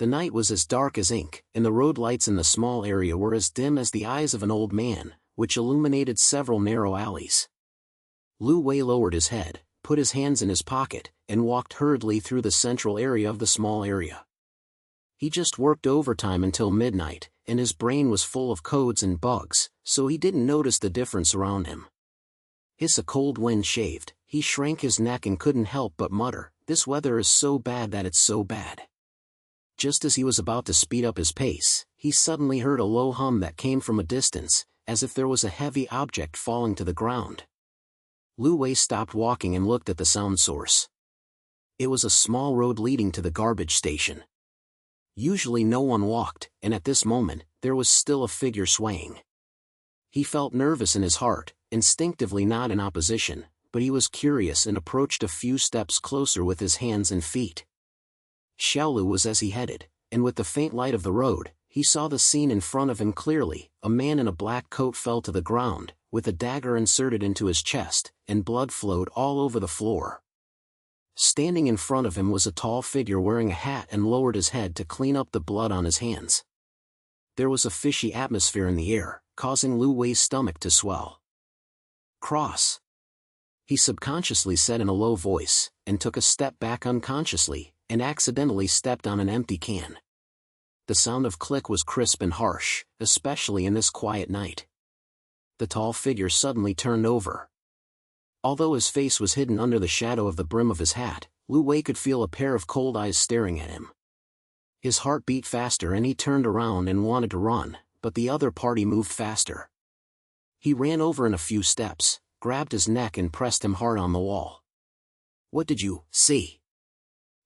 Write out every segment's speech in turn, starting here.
The night was as dark as ink, and the road lights in the small area were as dim as the eyes of an old man, which illuminated several narrow alleys. Liu Wei lowered his head, put his hands in his pocket, and walked hurriedly through the central area of the small area. He just worked overtime until midnight, and his brain was full of codes and bugs, so he didn't notice the difference around him. Hiss, a cold wind shaved, he shrank his neck and couldn't help but mutter, "This weather is so bad that it's so bad." Just as he was about to speed up his pace, he suddenly heard a low hum that came from a distance, as if there was a heavy object falling to the ground. Liu Wei stopped walking and looked at the sound source. It was a small road leading to the garbage station. Usually no one walked, and at this moment, there was still a figure swaying. He felt nervous in his heart, instinctively not in opposition, but he was curious and approached a few steps closer with his hands and feet. Xiaolu was as he headed, and with the faint light of the road, he saw the scene in front of him clearly. A man in a black coat fell to the ground, with a dagger inserted into his chest, and blood flowed all over the floor. Standing in front of him was a tall figure wearing a hat and lowered his head to clean up the blood on his hands. There was a fishy atmosphere in the air, causing Liu Wei's stomach to swell. "Cross," he subconsciously said in a low voice, and took a step back unconsciously, and accidentally stepped on an empty can. The sound of click was crisp and harsh, especially in this quiet night. The tall figure suddenly turned over. Although his face was hidden under the shadow of the brim of his hat, Liu Wei could feel a pair of cold eyes staring at him. His heart beat faster and he turned around and wanted to run, but the other party moved faster. He ran over in a few steps, grabbed his neck and pressed him hard on the wall. "What did you see?"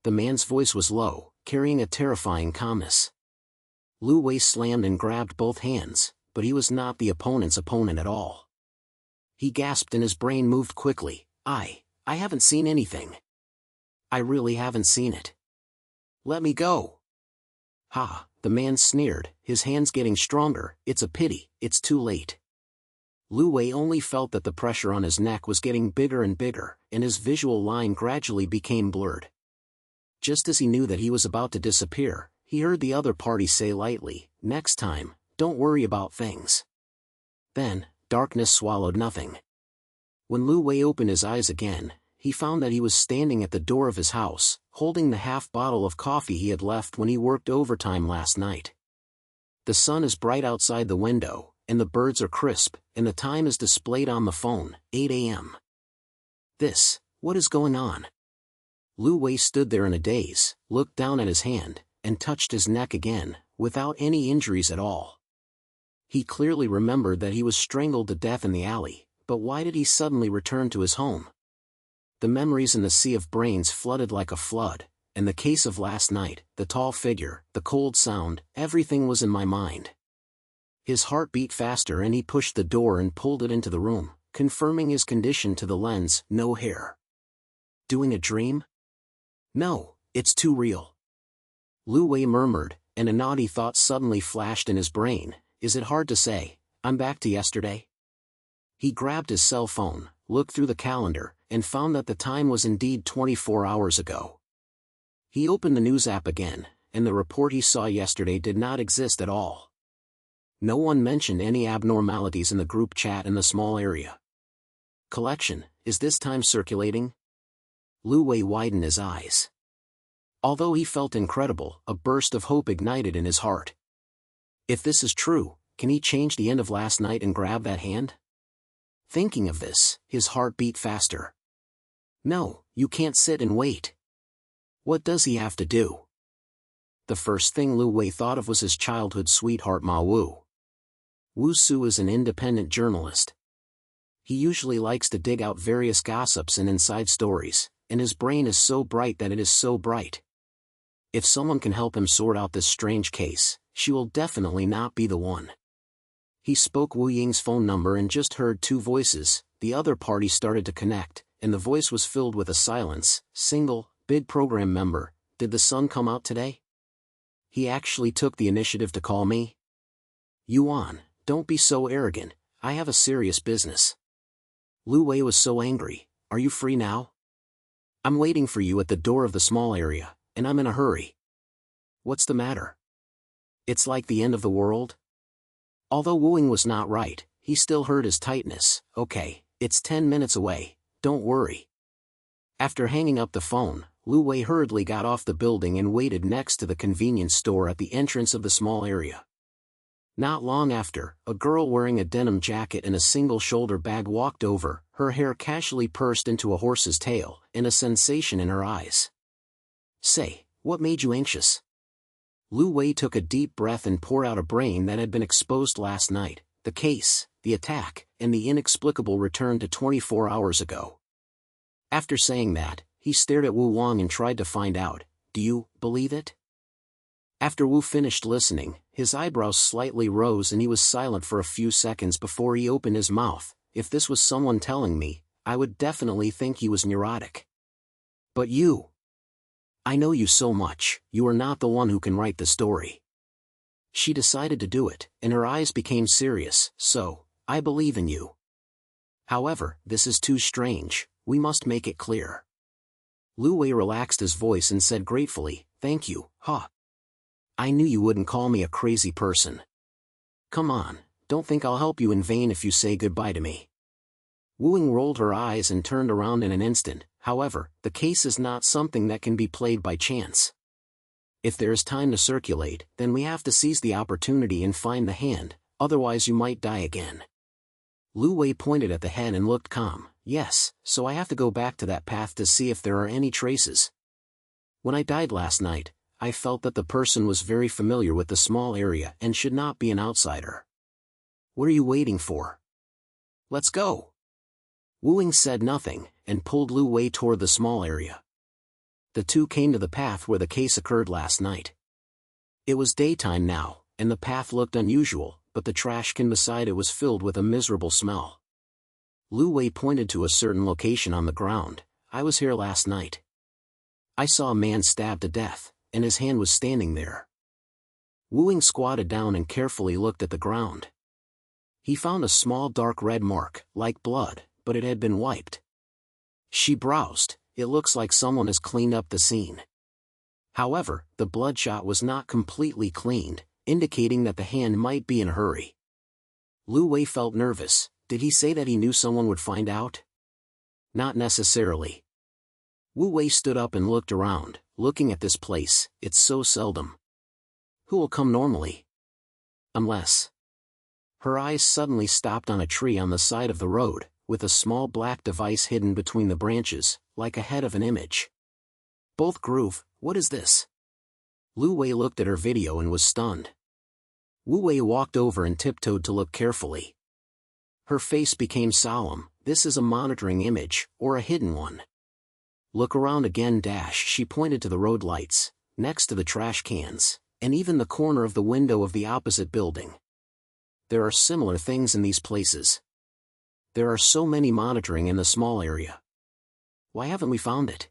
The man's voice was low, carrying a terrifying calmness. Liu Wei slammed and grabbed both hands, but he was not the opponent's opponent at all. He gasped and his brain moved quickly. I haven't seen anything. I really haven't seen it. Let me go." "Ha," the man sneered, his hands getting stronger. "It's a pity, it's too late." Liu Wei only felt that the pressure on his neck was getting bigger and bigger, and his visual line gradually became blurred. Just as he knew that he was about to disappear, he heard the other party say lightly, "Next time, don't worry about things." Then, darkness swallowed nothing. When Liu Wei opened his eyes again, he found that he was standing at the door of his house, holding the half bottle of coffee he had left when he worked overtime last night. The sun is bright outside the window, and the birds are crisp, and the time is displayed on the phone, 8 a.m. What is going on? Liu Wei stood there in a daze, looked down at his hand, and touched his neck again, without any injuries at all. He clearly remembered that he was strangled to death in the alley, but why did he suddenly return to his home? The memories in the sea of brains flooded like a flood, and the case of last night, the tall figure, the cold sound, everything was in my mind. His heart beat faster and he pushed the door and pulled it into the room, confirming his condition to the lens. No hair. Doing a dream? No, it's too real. Liu Wei murmured, and a naughty thought suddenly flashed in his brain. Is it hard to say, I'm back to yesterday? He grabbed his cell phone, looked through the calendar, and found that the time was indeed 24 hours ago. He opened the news app again, and the report he saw yesterday did not exist at all. No one mentioned any abnormalities in the group chat in the small area. Collection, is this time circulating? Liu Wei widened his eyes. Although he felt incredible, a burst of hope ignited in his heart. If this is true, can he change the end of last night and grab that hand? Thinking of this, his heart beat faster. No, you can't sit and wait. What does he have to do? The first thing Liu Wei thought of was his childhood sweetheart Ma Wu. Wu Su is an independent journalist. He usually likes to dig out various gossips and inside stories, and his brain is so bright that it is so bright. If someone can help him sort out this strange case, she will definitely not be the one. He spoke Wu Ying's phone number and just heard two voices. The other party started to connect, and the voice was filled with a silence. Single, big program member, did the sun come out today? He actually took the initiative to call me? Yuan, don't be so arrogant, I have a serious business. Liu Wei was so angry. Are you free now? I'm waiting for you at the door of the small area, and I'm in a hurry. What's the matter? It's like the end of the world? Although Wooing was not right, he still heard his tightness. Okay, it's 10 minutes away, don't worry. After hanging up the phone, Liu Wei hurriedly got off the building and waited next to the convenience store at the entrance of the small area. Not long after, a girl wearing a denim jacket and a single shoulder bag walked over, her hair casually pursed into a horse's tail, and a sensation in her eyes. Say, what made you anxious? Liu Wei took a deep breath and poured out a brain that had been exposed last night, the case, the attack, and the inexplicable return to 24 hours ago. After saying that, he stared at Wu Wang and tried to find out, do you believe it? After Wu finished listening, his eyebrows slightly rose and he was silent for a few seconds before he opened his mouth. If this was someone telling me, I would definitely think he was neurotic. But you. I know you so much, you are not the one who can write the story. She decided to do it, and her eyes became serious, so, I believe in you. However, this is too strange, we must make it clear. Liu Wei relaxed his voice and said gratefully, thank you, huh? I knew you wouldn't call me a crazy person. Come on, don't think I'll help you in vain if you say goodbye to me. Wooing rolled her eyes and turned around in an instant. However, the case is not something that can be played by chance. If there is time to circulate, then we have to seize the opportunity and find the hand, otherwise you might die again. Liu Wei pointed at the head and looked calm. Yes, so I have to go back to that path to see if there are any traces. When I died last night, I felt that the person was very familiar with the small area and should not be an outsider. What are you waiting for? Let's go. Wooing said nothing, and pulled Liu Wei toward the small area. The two came to the path where the case occurred last night. It was daytime now, and the path looked unusual, but the trash can beside it was filled with a miserable smell. Liu Wei pointed to a certain location on the ground. I was here last night. I saw a man stabbed to death, and his hand was standing there. Wooing squatted down and carefully looked at the ground. He found a small dark red mark, like blood, but it had been wiped. She browsed. It looks like someone has cleaned up the scene. However, the bloodshot was not completely cleaned, indicating that the hand might be in a hurry. Liu Wei felt nervous. Did he say that he knew someone would find out? Not necessarily. Wu Wei stood up and looked around, looking at this place. It's so seldom. Who will come normally? Unless. Her eyes suddenly stopped on a tree on the side of the road, with a small black device hidden between the branches, like a head of an image. Both groove. What is this? Liu Wei looked at her video and was stunned. Wu Wei walked over and tiptoed to look carefully. Her face became solemn. This is a monitoring image, or a hidden one. Look around again. She pointed to the road lights, next to the trash cans, and even the corner of the window of the opposite building. There are similar things in these places. There are so many monitoring in the small area. Why haven't we found it?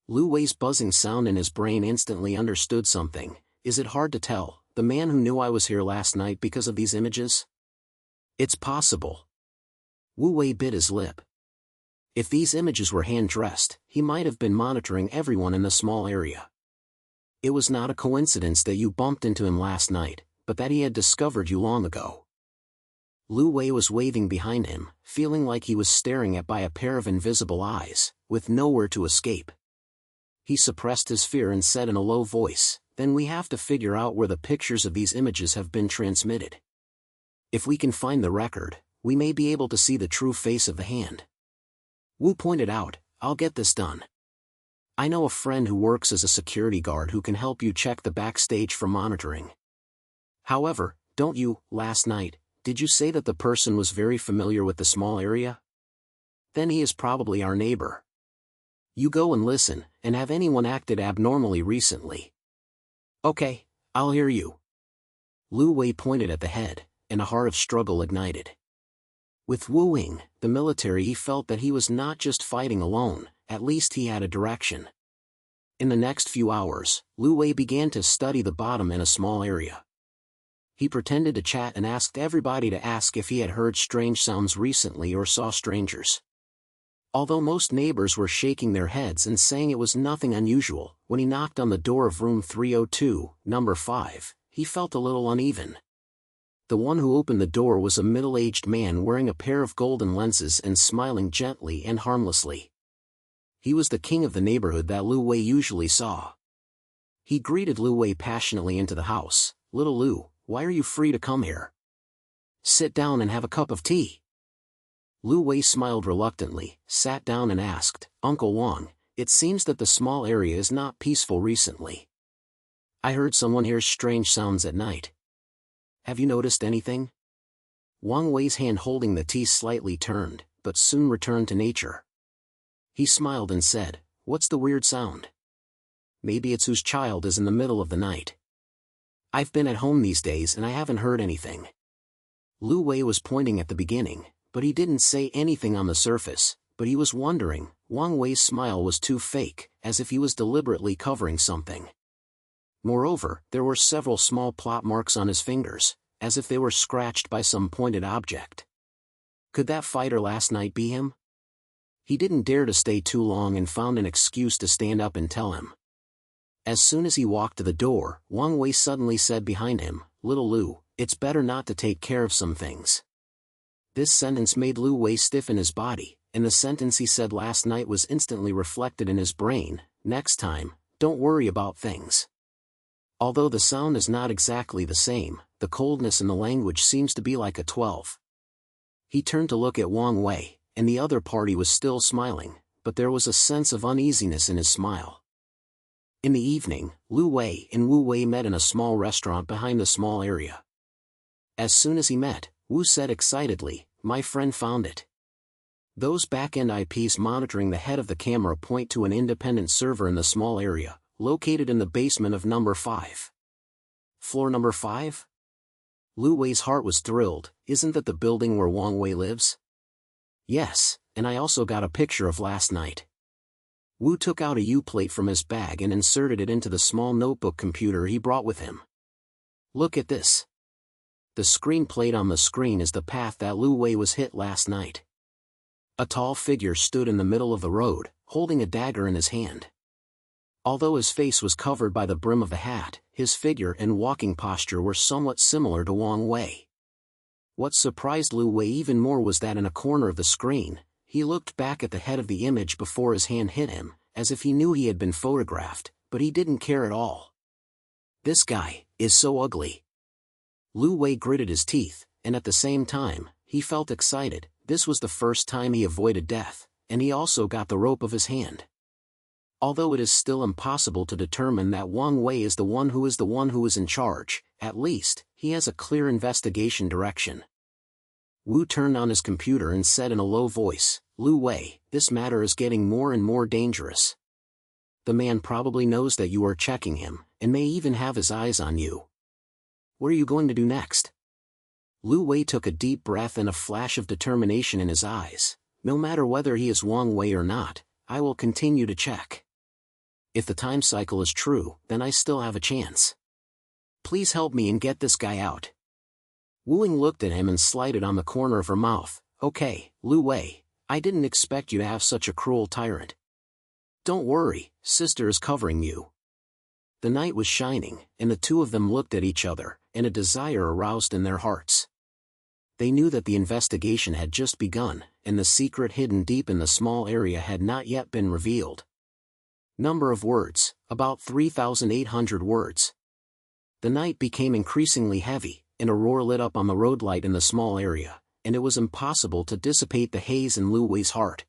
Liu Wei's buzzing sound in his brain instantly understood something. Is it hard to tell, the man who knew I was here last night because of these images? It's possible. Wu Wei bit his lip. If these images were hand-dressed, he might have been monitoring everyone in the small area. It was not a coincidence that you bumped into him last night, but that he had discovered you long ago. Liu Wei was waving behind him, feeling like he was staring at by a pair of invisible eyes, with nowhere to escape. He suppressed his fear and said in a low voice, then we have to figure out where the pictures of these images have been transmitted. If we can find the record, we may be able to see the true face of the hand. Wu pointed out, I'll get this done. I know a friend who works as a security guard who can help you check the backstage for monitoring. However, don't you, last night, did you say that the person was very familiar with the small area? Then he is probably our neighbor. You go and listen, and have anyone acted abnormally recently? Okay, I'll hear you. Liu Wei pointed at the head, and a heart of struggle ignited. With Wu Wing, the military, he felt that he was not just fighting alone, at least he had a direction. In the next few hours, Liu Wei began to study the bottom in a small area. He pretended to chat and asked everybody to ask if he had heard strange sounds recently or saw strangers. Although most neighbors were shaking their heads and saying it was nothing unusual, when he knocked on the door of room 302, number 5, he felt a little uneven. The one who opened the door was a middle-aged man wearing a pair of golden lenses and smiling gently and harmlessly. He was the king of the neighborhood that Liu Wei usually saw. He greeted Liu Wei passionately into the house. "Little Liu, why are you free to come here? Sit down and have a cup of tea." Liu Wei smiled reluctantly, sat down and asked, "Uncle Wang, it seems that the small area is not peaceful recently. I heard someone hears strange sounds at night. Have you noticed anything?" Wang Wei's hand holding the tea slightly turned, but soon returned to nature. He smiled and said, "What's the weird sound? Maybe it's whose child is in the middle of the night. I've been at home these days and I haven't heard anything." Liu Wei was pointing at the beginning, but he didn't say anything on the surface, but he was wondering. Wang Wei's smile was too fake, as if he was deliberately covering something. Moreover, there were several small plot marks on his fingers, as if they were scratched by some pointed object. Could that fighter last night be him? He didn't dare to stay too long and found an excuse to stand up and tell him. As soon as he walked to the door, Wang Wei suddenly said behind him, "Little Liu, it's better not to take care of some things." This sentence made Liu Wei stiff in his body, and the sentence he said last night was instantly reflected in his brain: "Next time, don't worry about things." Although the sound is not exactly the same, the coldness in the language seems to be like a 12. He turned to look at Wang Wei, and the other party was still smiling, but there was a sense of uneasiness in his smile. In the evening, Liu Wei and Wu Wei met in a small restaurant behind the small area. As soon as he met, Wu said excitedly, "My friend found it." Those back-end IPs monitoring the head of the camera point to an independent server in the small area, located in the basement of number 5. Floor number 5? Liu Wei's heart was thrilled. Isn't that the building where Wang Wei lives? Yes, and I also got a picture of last night. Wu took out a U-plate from his bag and inserted it into the small notebook computer he brought with him. Look at this. The screen plate on the screen is the path that Liu Wei was hit last night. A tall figure stood in the middle of the road, holding a dagger in his hand. Although his face was covered by the brim of the hat, his figure and walking posture were somewhat similar to Wang Wei. What surprised Liu Wei even more was that in a corner of the screen, he looked back at the head of the image before his hand hit him, as if he knew he had been photographed, but he didn't care at all. "This guy is so ugly." Liu Wei gritted his teeth, and at the same time, he felt excited. This was the first time he avoided death, and he also got the rope of his hand. Although it is still impossible to determine that Wang Wei is the one who is in charge, at least, he has a clear investigation direction. Wu turned on his computer and said in a low voice, "Liu Wei, this matter is getting more and more dangerous. The man probably knows that you are checking him, and may even have his eyes on you. What are you going to do next?" Liu Wei took a deep breath and a flash of determination in his eyes. "No matter whether he is Wang Wei or not, I will continue to check. If the time cycle is true, then I still have a chance. Please help me and get this guy out." Wu Ying looked at him and slighted on the corner of her mouth. "Okay, Liu Wei, I didn't expect you to have such a cruel tyrant. Don't worry, sister is covering you." The night was shining, and the two of them looked at each other, and a desire aroused in their hearts. They knew that the investigation had just begun, and the secret hidden deep in the small area had not yet been revealed. Number of words, about 3,800 words. The night became increasingly heavy, and a roar lit up on the road light in the small area, and it was impossible to dissipate the haze in Liu Wei's heart.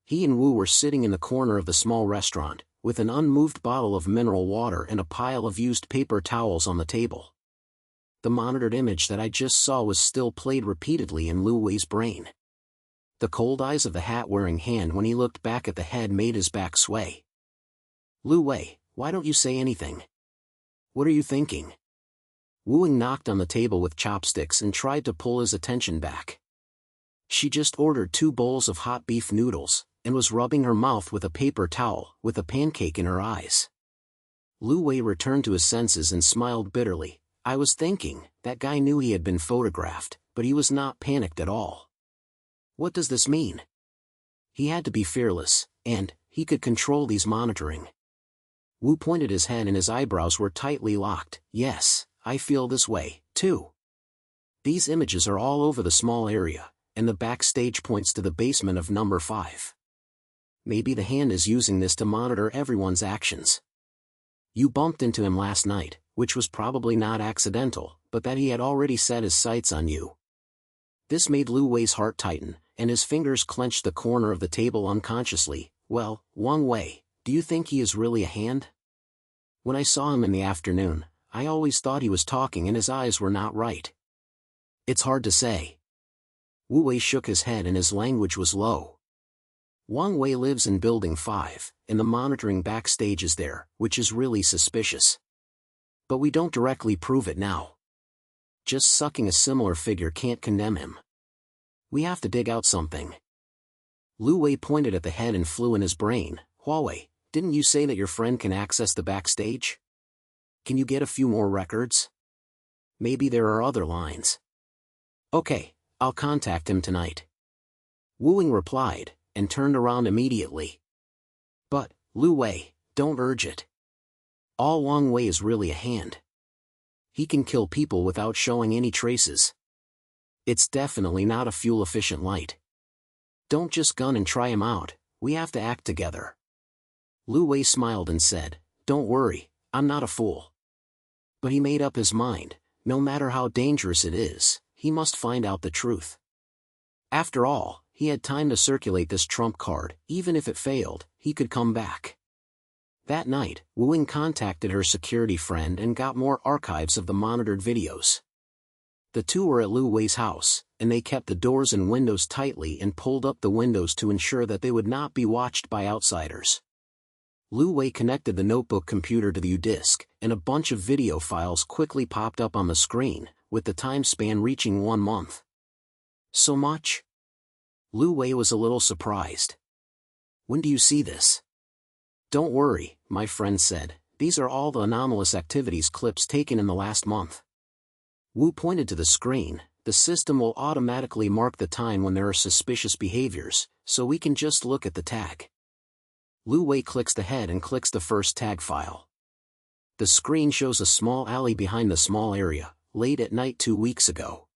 He and Wu were sitting in the corner of the small restaurant, with an unmoved bottle of mineral water and a pile of used paper towels on the table. The monitored image that I just saw was still played repeatedly in Liu Wei's brain. The cold eyes of the hat-wearing hand when he looked back at the head made his back sway. "Liu Wei, why don't you say anything? What are you thinking?" Wu Ying knocked on the table with chopsticks and tried to pull his attention back. She just ordered 2 bowls of hot beef noodles, and was rubbing her mouth with a paper towel, with a pancake in her eyes. Liu Wei returned to his senses and smiled bitterly. "I was thinking, that guy knew he had been photographed, but he was not panicked at all. What does this mean?" He had to be fearless, and he could control these monitoring. Wu pointed his head and his eyebrows were tightly locked. Yes, I feel this way, too. These images are all over the small area, and the backstage points to the basement of number 5. Maybe the hand is using this to monitor everyone's actions. You bumped into him last night, which was probably not accidental, but that he had already set his sights on you. This made Liu Wei's heart tighten, and his fingers clenched the corner of the table unconsciously. Well, Wang Wei, do you think he is really a hand? When I saw him in the afternoon, I always thought he was talking and his eyes were not right. It's hard to say. Wu Wei shook his head and his language was low. Wang Wei lives in Building 5, and the monitoring backstage is there, which is really suspicious. But we don't directly prove it now. Just sucking a similar figure can't condemn him. We have to dig out something. Liu Wei pointed at the head and flew in his brain. Huawei, didn't you say that your friend can access the backstage? Can you get a few more records? Maybe there are other lines. Okay, I'll contact him tonight. Wu Ying replied, and turned around immediately. But, Liu Wei, don't urge it. All Wang Wei is really a hand. He can kill people without showing any traces. It's definitely not a fuel-efficient light. Don't just gun and try him out, we have to act together. Liu Wei smiled and said, Don't worry, I'm not a fool. But he made up his mind, no matter how dangerous it is, he must find out the truth. After all, he had time to circulate this trump card. Even if it failed, he could come back. That night, Wu Ying contacted her security friend and got more archives of the monitored videos. The two were at Liu Wei's house, and they kept the doors and windows tightly and pulled up the windows to ensure that they would not be watched by outsiders. Liu Wei connected the notebook computer to the U-disk, and a bunch of video files quickly popped up on the screen, with the time span reaching 1 month. So much? Liu Wei was a little surprised. When do you see this? Don't worry, my friend said, these are all the anomalous activities clips taken in the last month. Wu pointed to the screen. The system will automatically mark the time when there are suspicious behaviors, so we can just look at the tag. Liu Wei clicks the head and clicks the first tag file. The screen shows a small alley behind the small area, late at night 2 weeks ago.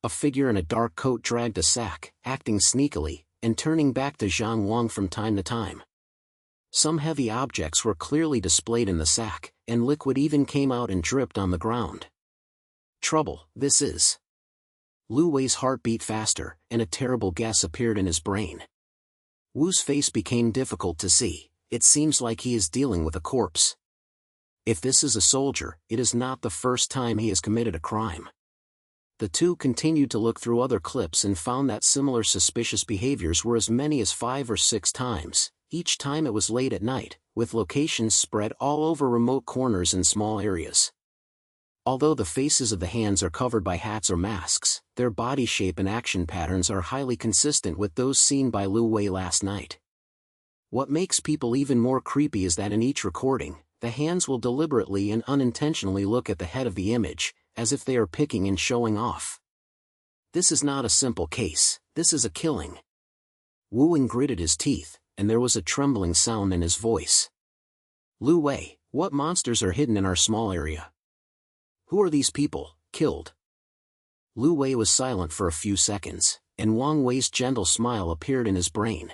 A figure in a dark coat dragged a sack, acting sneakily, and turning back to Zhang Wang from time to time. Some heavy objects were clearly displayed in the sack, and liquid even came out and dripped on the ground. Trouble, this is. Liu Wei's heart beat faster, and a terrible guess appeared in his brain. Wu's face became difficult to see. It seems like he is dealing with a corpse. If this is a soldier, it is not the first time he has committed a crime. The two continued to look through other clips and found that similar suspicious behaviors were as many as 5 or 6 times. Each time it was late at night, with locations spread all over remote corners and small areas. Although the faces of the hands are covered by hats or masks, their body shape and action patterns are highly consistent with those seen by Liu Wei last night. What makes people even more creepy is that in each recording, the hands will deliberately and unintentionally look at the head of the image, as if they are picking and showing off. This is not a simple case, this is a killing. Wu Ying gritted his teeth, and there was a trembling sound in his voice. Liu Wei, what monsters are hidden in our small area? Who are these people, killed? Liu Wei was silent for a few seconds, and Wang Wei's gentle smile appeared in his brain.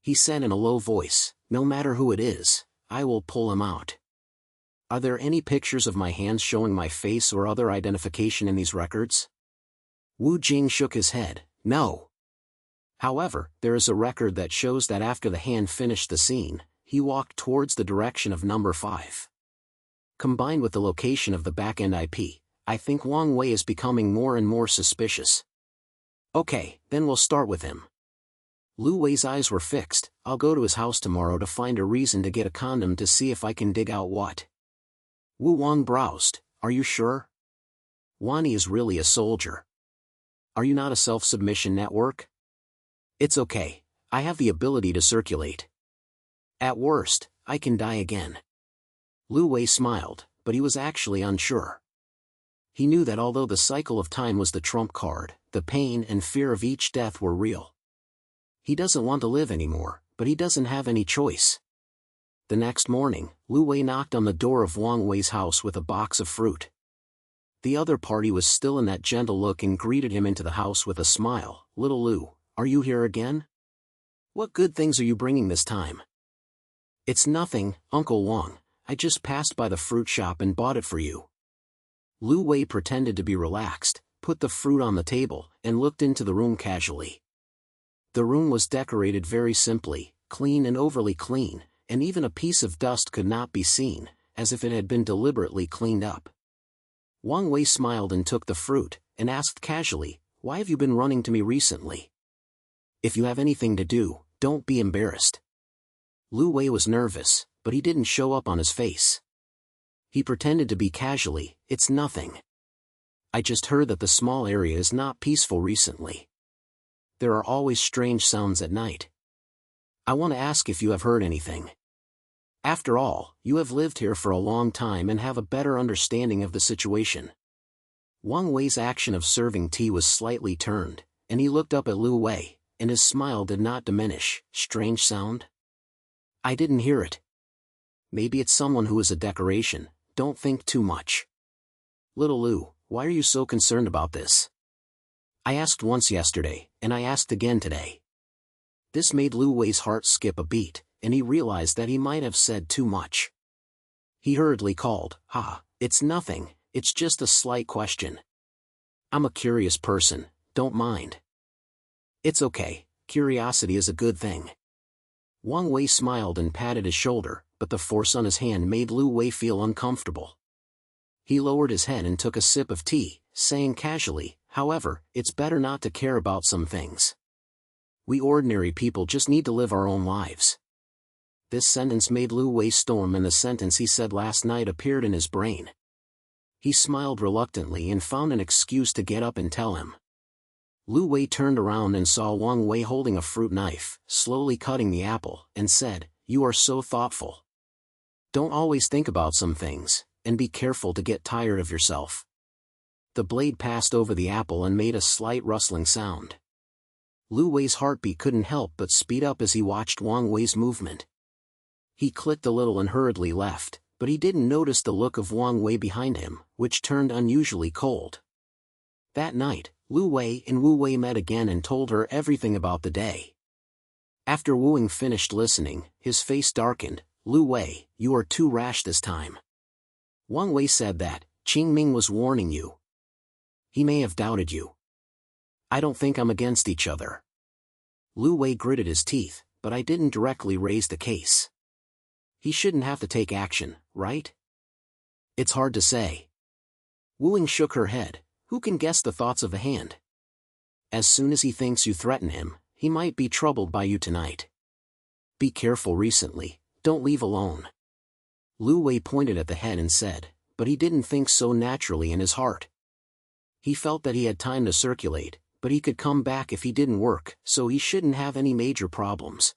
He said in a low voice, no matter who it is, I will pull him out. Are there any pictures of my hands showing my face or other identification in these records? Wu Jing shook his head, no. However, there is a record that shows that after the hand finished the scene, he walked towards the direction of number 5. Combined with the location of the back-end IP, I think Wang Wei is becoming more and more suspicious. Okay, then we'll start with him. Liu Wei's eyes were fixed. I'll go to his house tomorrow to find a reason to get a condom to see if I can dig out what. Wu Wang browsed. Are you sure? Wani is really a soldier. Are you not a self-submission network? It's okay, I have the ability to circulate. At worst, I can die again. Liu Wei smiled, but he was actually unsure. He knew that although the cycle of time was the trump card, the pain and fear of each death were real. He doesn't want to live anymore, but he doesn't have any choice. The next morning, Liu Wei knocked on the door of Wang Wei's house with a box of fruit. The other party was still in that gentle look and greeted him into the house with a smile. "Little Liu, are you here again? What good things are you bringing this time?" "It's nothing, Uncle Wang. I just passed by the fruit shop and bought it for you." Liu Wei pretended to be relaxed, put the fruit on the table, and looked into the room casually. The room was decorated very simply, clean and overly clean, and even a piece of dust could not be seen, as if it had been deliberately cleaned up. Wang Wei smiled and took the fruit, and asked casually, "Why have you been running to me recently? If you have anything to do, don't be embarrassed." Liu Wei was nervous, but he didn't show up on his face. He pretended to be casually, "It's nothing. I just heard that the small area is not peaceful recently. There are always strange sounds at night. I want to ask if you have heard anything. After all, you have lived here for a long time and have a better understanding of the situation." Wang Wei's action of serving tea was slightly turned, and he looked up at Liu Wei, and his smile did not diminish. "Strange sound? I didn't hear it. Maybe it's someone who is a decoration, don't think too much." "Little Liu, why are you so concerned about this? I asked once yesterday, and I asked again today." This made Liu Wei's heart skip a beat, and he realized that he might have said too much. He hurriedly called, It's nothing, it's just a slight question. I'm a curious person, don't mind." "It's okay, curiosity is a good thing." Wang Wei smiled and patted his shoulder, but the force on his hand made Liu Wei feel uncomfortable. He lowered his head and took a sip of tea, saying casually, "However, it's better not to care about some things. We ordinary people just need to live our own lives." This sentence made Liu Wei storm, and the sentence he said last night appeared in his brain. He smiled reluctantly and found an excuse to get up and tell him. Liu Wei turned around and saw Wang Wei holding a fruit knife, slowly cutting the apple, and said, "You are so thoughtful. Don't always think about some things, and be careful to get tired of yourself." The blade passed over the apple and made a slight rustling sound. Liu Wei's heartbeat couldn't help but speed up as he watched Wang Wei's movement. He clicked a little and hurriedly left, but he didn't notice the look of Wang Wei behind him, which turned unusually cold. That night, Liu Wei and Wu Wei met again and told her everything about the day. After Wu Wei finished listening, his face darkened. "Liu Wei, you are too rash this time. Wang Wei said that Qing Ming was warning you. He may have doubted you. I don't think I'm against each other." Liu Wei gritted his teeth, "But I didn't directly raise the case. He shouldn't have to take action, right?" "It's hard to say." Wu Wei shook her head. "Who can guess the thoughts of a hand? As soon as he thinks you threaten him, he might be troubled by you tonight. Be careful recently, don't leave alone." Liu Wei pointed at the head and said, but he didn't think so naturally in his heart. He felt that he had time to circulate, but he could come back if he didn't work, so he shouldn't have any major problems.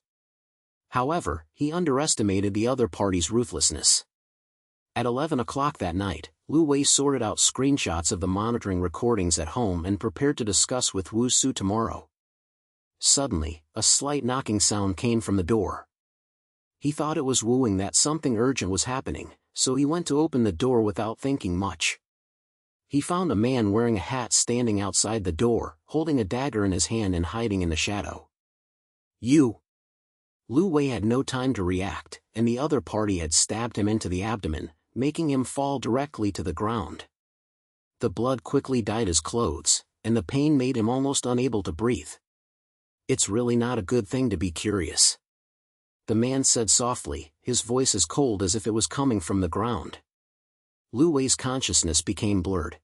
However, he underestimated the other party's ruthlessness. At 11 o'clock that night, Liu Wei sorted out screenshots of the monitoring recordings at home and prepared to discuss with Wu Su tomorrow. Suddenly, a slight knocking sound came from the door. He thought it was Wu Wei that something urgent was happening, so he went to open the door without thinking much. He found a man wearing a hat standing outside the door, holding a dagger in his hand and hiding in the shadow. "You!" Liu Wei had no time to react, and the other party had stabbed him into the abdomen, making him fall directly to the ground. The blood quickly dyed his clothes, and the pain made him almost unable to breathe. "It's really not a good thing to be curious," the man said softly, his voice as cold as if it was coming from the ground. Liu Wei's consciousness became blurred.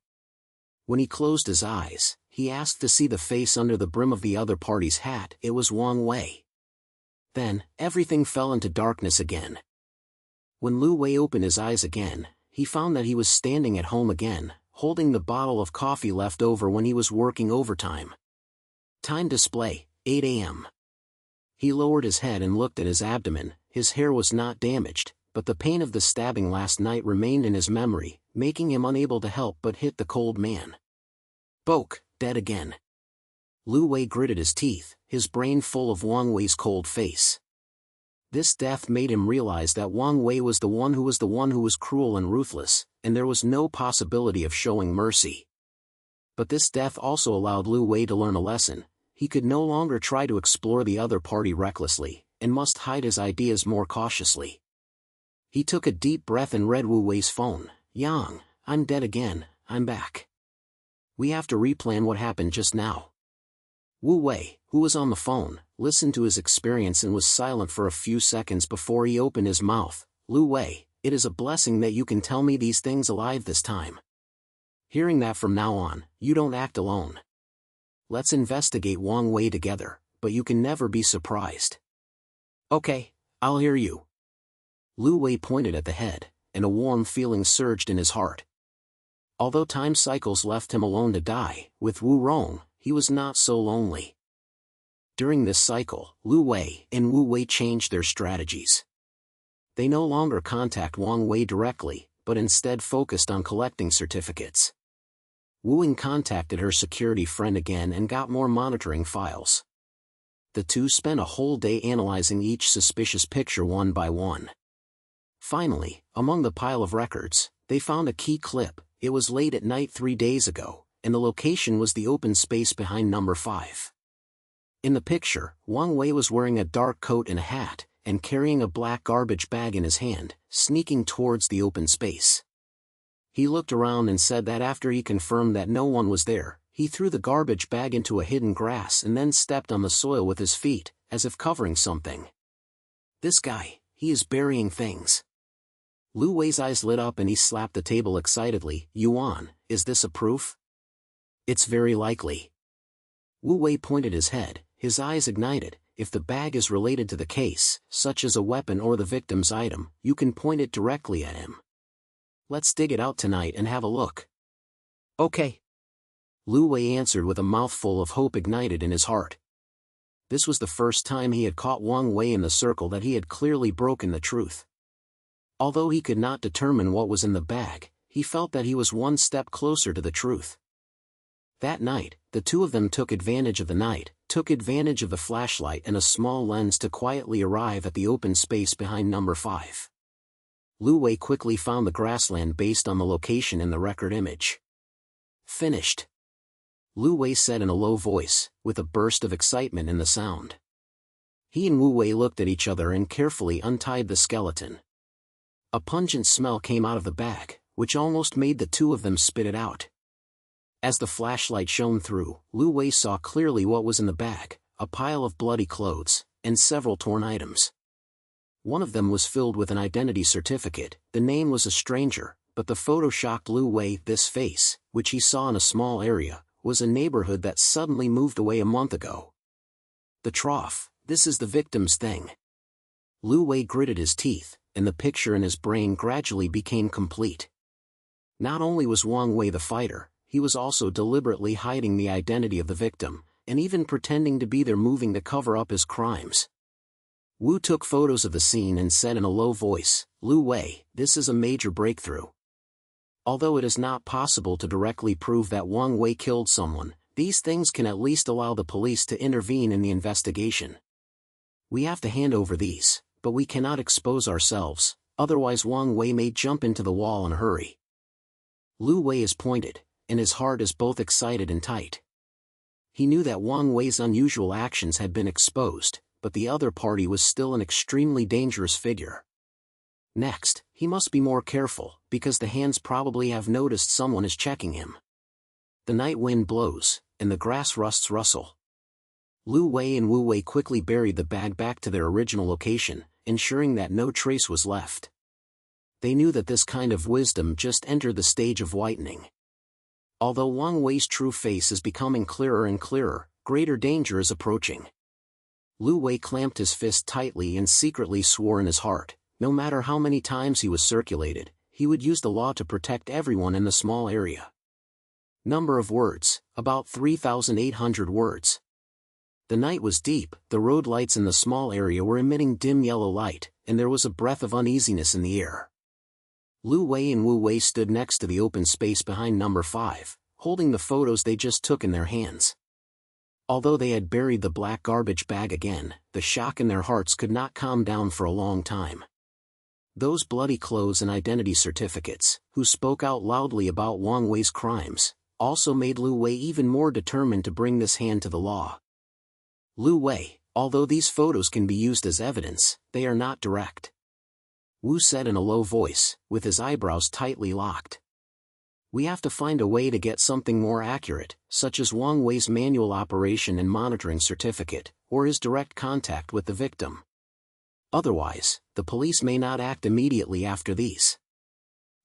When he closed his eyes, he asked to see the face under the brim of the other party's hat. It was Wang Wei. Then, everything fell into darkness again. When Liu Wei opened his eyes again, he found that he was standing at home again, holding the bottle of coffee left over when he was working overtime. Time display, 8 a.m. He lowered his head and looked at his abdomen. His hair was not damaged, but the pain of the stabbing last night remained in his memory, making him unable to help but hit the cold man. Boke, dead again. Liu Wei gritted his teeth, his brain full of Wang Wei's cold face. This death made him realize that Wang Wei was the one who was cruel and ruthless, and there was no possibility of showing mercy. But this death also allowed Liu Wei to learn a lesson. He could no longer try to explore the other party recklessly, and must hide his ideas more cautiously. He took a deep breath and read Wu Wei's phone. "Yang, I'm dead again, I'm back. We have to replan what happened just now." Wu Wei, who was on the phone, listened to his experience and was silent for a few seconds before he opened his mouth. "Liu Wei, it is a blessing that you can tell me these things alive this time. Hearing that from now on, you don't act alone. Let's investigate Wang Wei together, but you can never be surprised." "Okay, I'll hear you." Liu Wei pointed at the head, and a warm feeling surged in his heart. Although time cycles left him alone to die, with Wu Rong, he was not so lonely. During this cycle, Liu Wei and Wu Wei changed their strategies. They no longer contact Wang Wei directly, but instead focused on collecting certificates. Wu Ying contacted her security friend again and got more monitoring files. The two spent a whole day analyzing each suspicious picture one by one. Finally, among the pile of records, they found a key clip. It was late at night 3 days ago, and the location was the open space behind number 5. In the picture, Wang Wei was wearing a dark coat and a hat, and carrying a black garbage bag in his hand, sneaking towards the open space. He looked around and said that after he confirmed that no one was there, he threw the garbage bag into a hidden grass and then stepped on the soil with his feet, as if covering something. "This guy, he is burying things." Liu Wei's eyes lit up and he slapped the table excitedly. "Yuan, is this a proof?" "It's very likely." Wu Wei pointed his head, his eyes ignited. "If the bag is related to the case, such as a weapon or the victim's item, you can point it directly at him. Let's dig it out tonight and have a look." "Okay." Liu Wei answered with a mouthful of hope ignited in his heart. This was the first time he had caught Wang Wei in the circle that he had clearly broken the truth. Although he could not determine what was in the bag, he felt that he was one step closer to the truth. That night, the two of them took advantage of the flashlight and a small lens to quietly arrive at the open space behind number 5. Liu Wei quickly found the grassland based on the location in the record image. "Finished," Liu Wei said in a low voice, with a burst of excitement in the sound. He and Wu Wei looked at each other and carefully untied the skeleton. A pungent smell came out of the bag, which almost made the two of them spit it out. As the flashlight shone through, Liu Wei saw clearly what was in the bag: a pile of bloody clothes, and several torn items. One of them was filled with an identity certificate. The name was a stranger, but the photo shocked Liu Wei. This face, which he saw in a small area, was a neighborhood that suddenly moved away a month ago. "The trough, this is the victim's thing." Liu Wei gritted his teeth, and the picture in his brain gradually became complete. Not only was Wang Wei the fighter, he was also deliberately hiding the identity of the victim, and even pretending to be there, moving to cover up his crimes. Wu took photos of the scene and said in a low voice, "Liu Wei, this is a major breakthrough. Although it is not possible to directly prove that Wang Wei killed someone, these things can at least allow the police to intervene in the investigation. We have to hand over these, but we cannot expose ourselves, otherwise Wang Wei may jump into the wall in a hurry." Liu Wei is pointed, and his heart is both excited and tight. He knew that Wang Wei's unusual actions had been exposed, but the other party was still an extremely dangerous figure. Next, he must be more careful, because the hands probably have noticed someone is checking him. The night wind blows, and the grass rustle. Liu Wei and Wu Wei quickly buried the bag back to their original location, ensuring that no trace was left. They knew that this kind of wisdom just entered the stage of whitening. Although Wang Wei's true face is becoming clearer and clearer, greater danger is approaching. Liu Wei clamped his fist tightly and secretly swore in his heart, no matter how many times he was circulated, he would use the law to protect everyone in the small area. Number of words, about 3,800 words. The night was deep, the road lights in the small area were emitting dim yellow light, and there was a breath of uneasiness in the air. Liu Wei and Wu Wei stood next to the open space behind number 5, holding the photos they just took in their hands. Although they had buried the black garbage bag again, the shock in their hearts could not calm down for a long time. Those bloody clothes and identity certificates, who spoke out loudly about Wang Wei's crimes, also made Liu Wei even more determined to bring this hand to the law. Liu Wei, although these photos can be used as evidence, they are not direct. Wu said in a low voice, with his eyebrows tightly locked. We have to find a way to get something more accurate, such as Wang Wei's manual operation and monitoring certificate, or his direct contact with the victim. Otherwise, the police may not act immediately after these.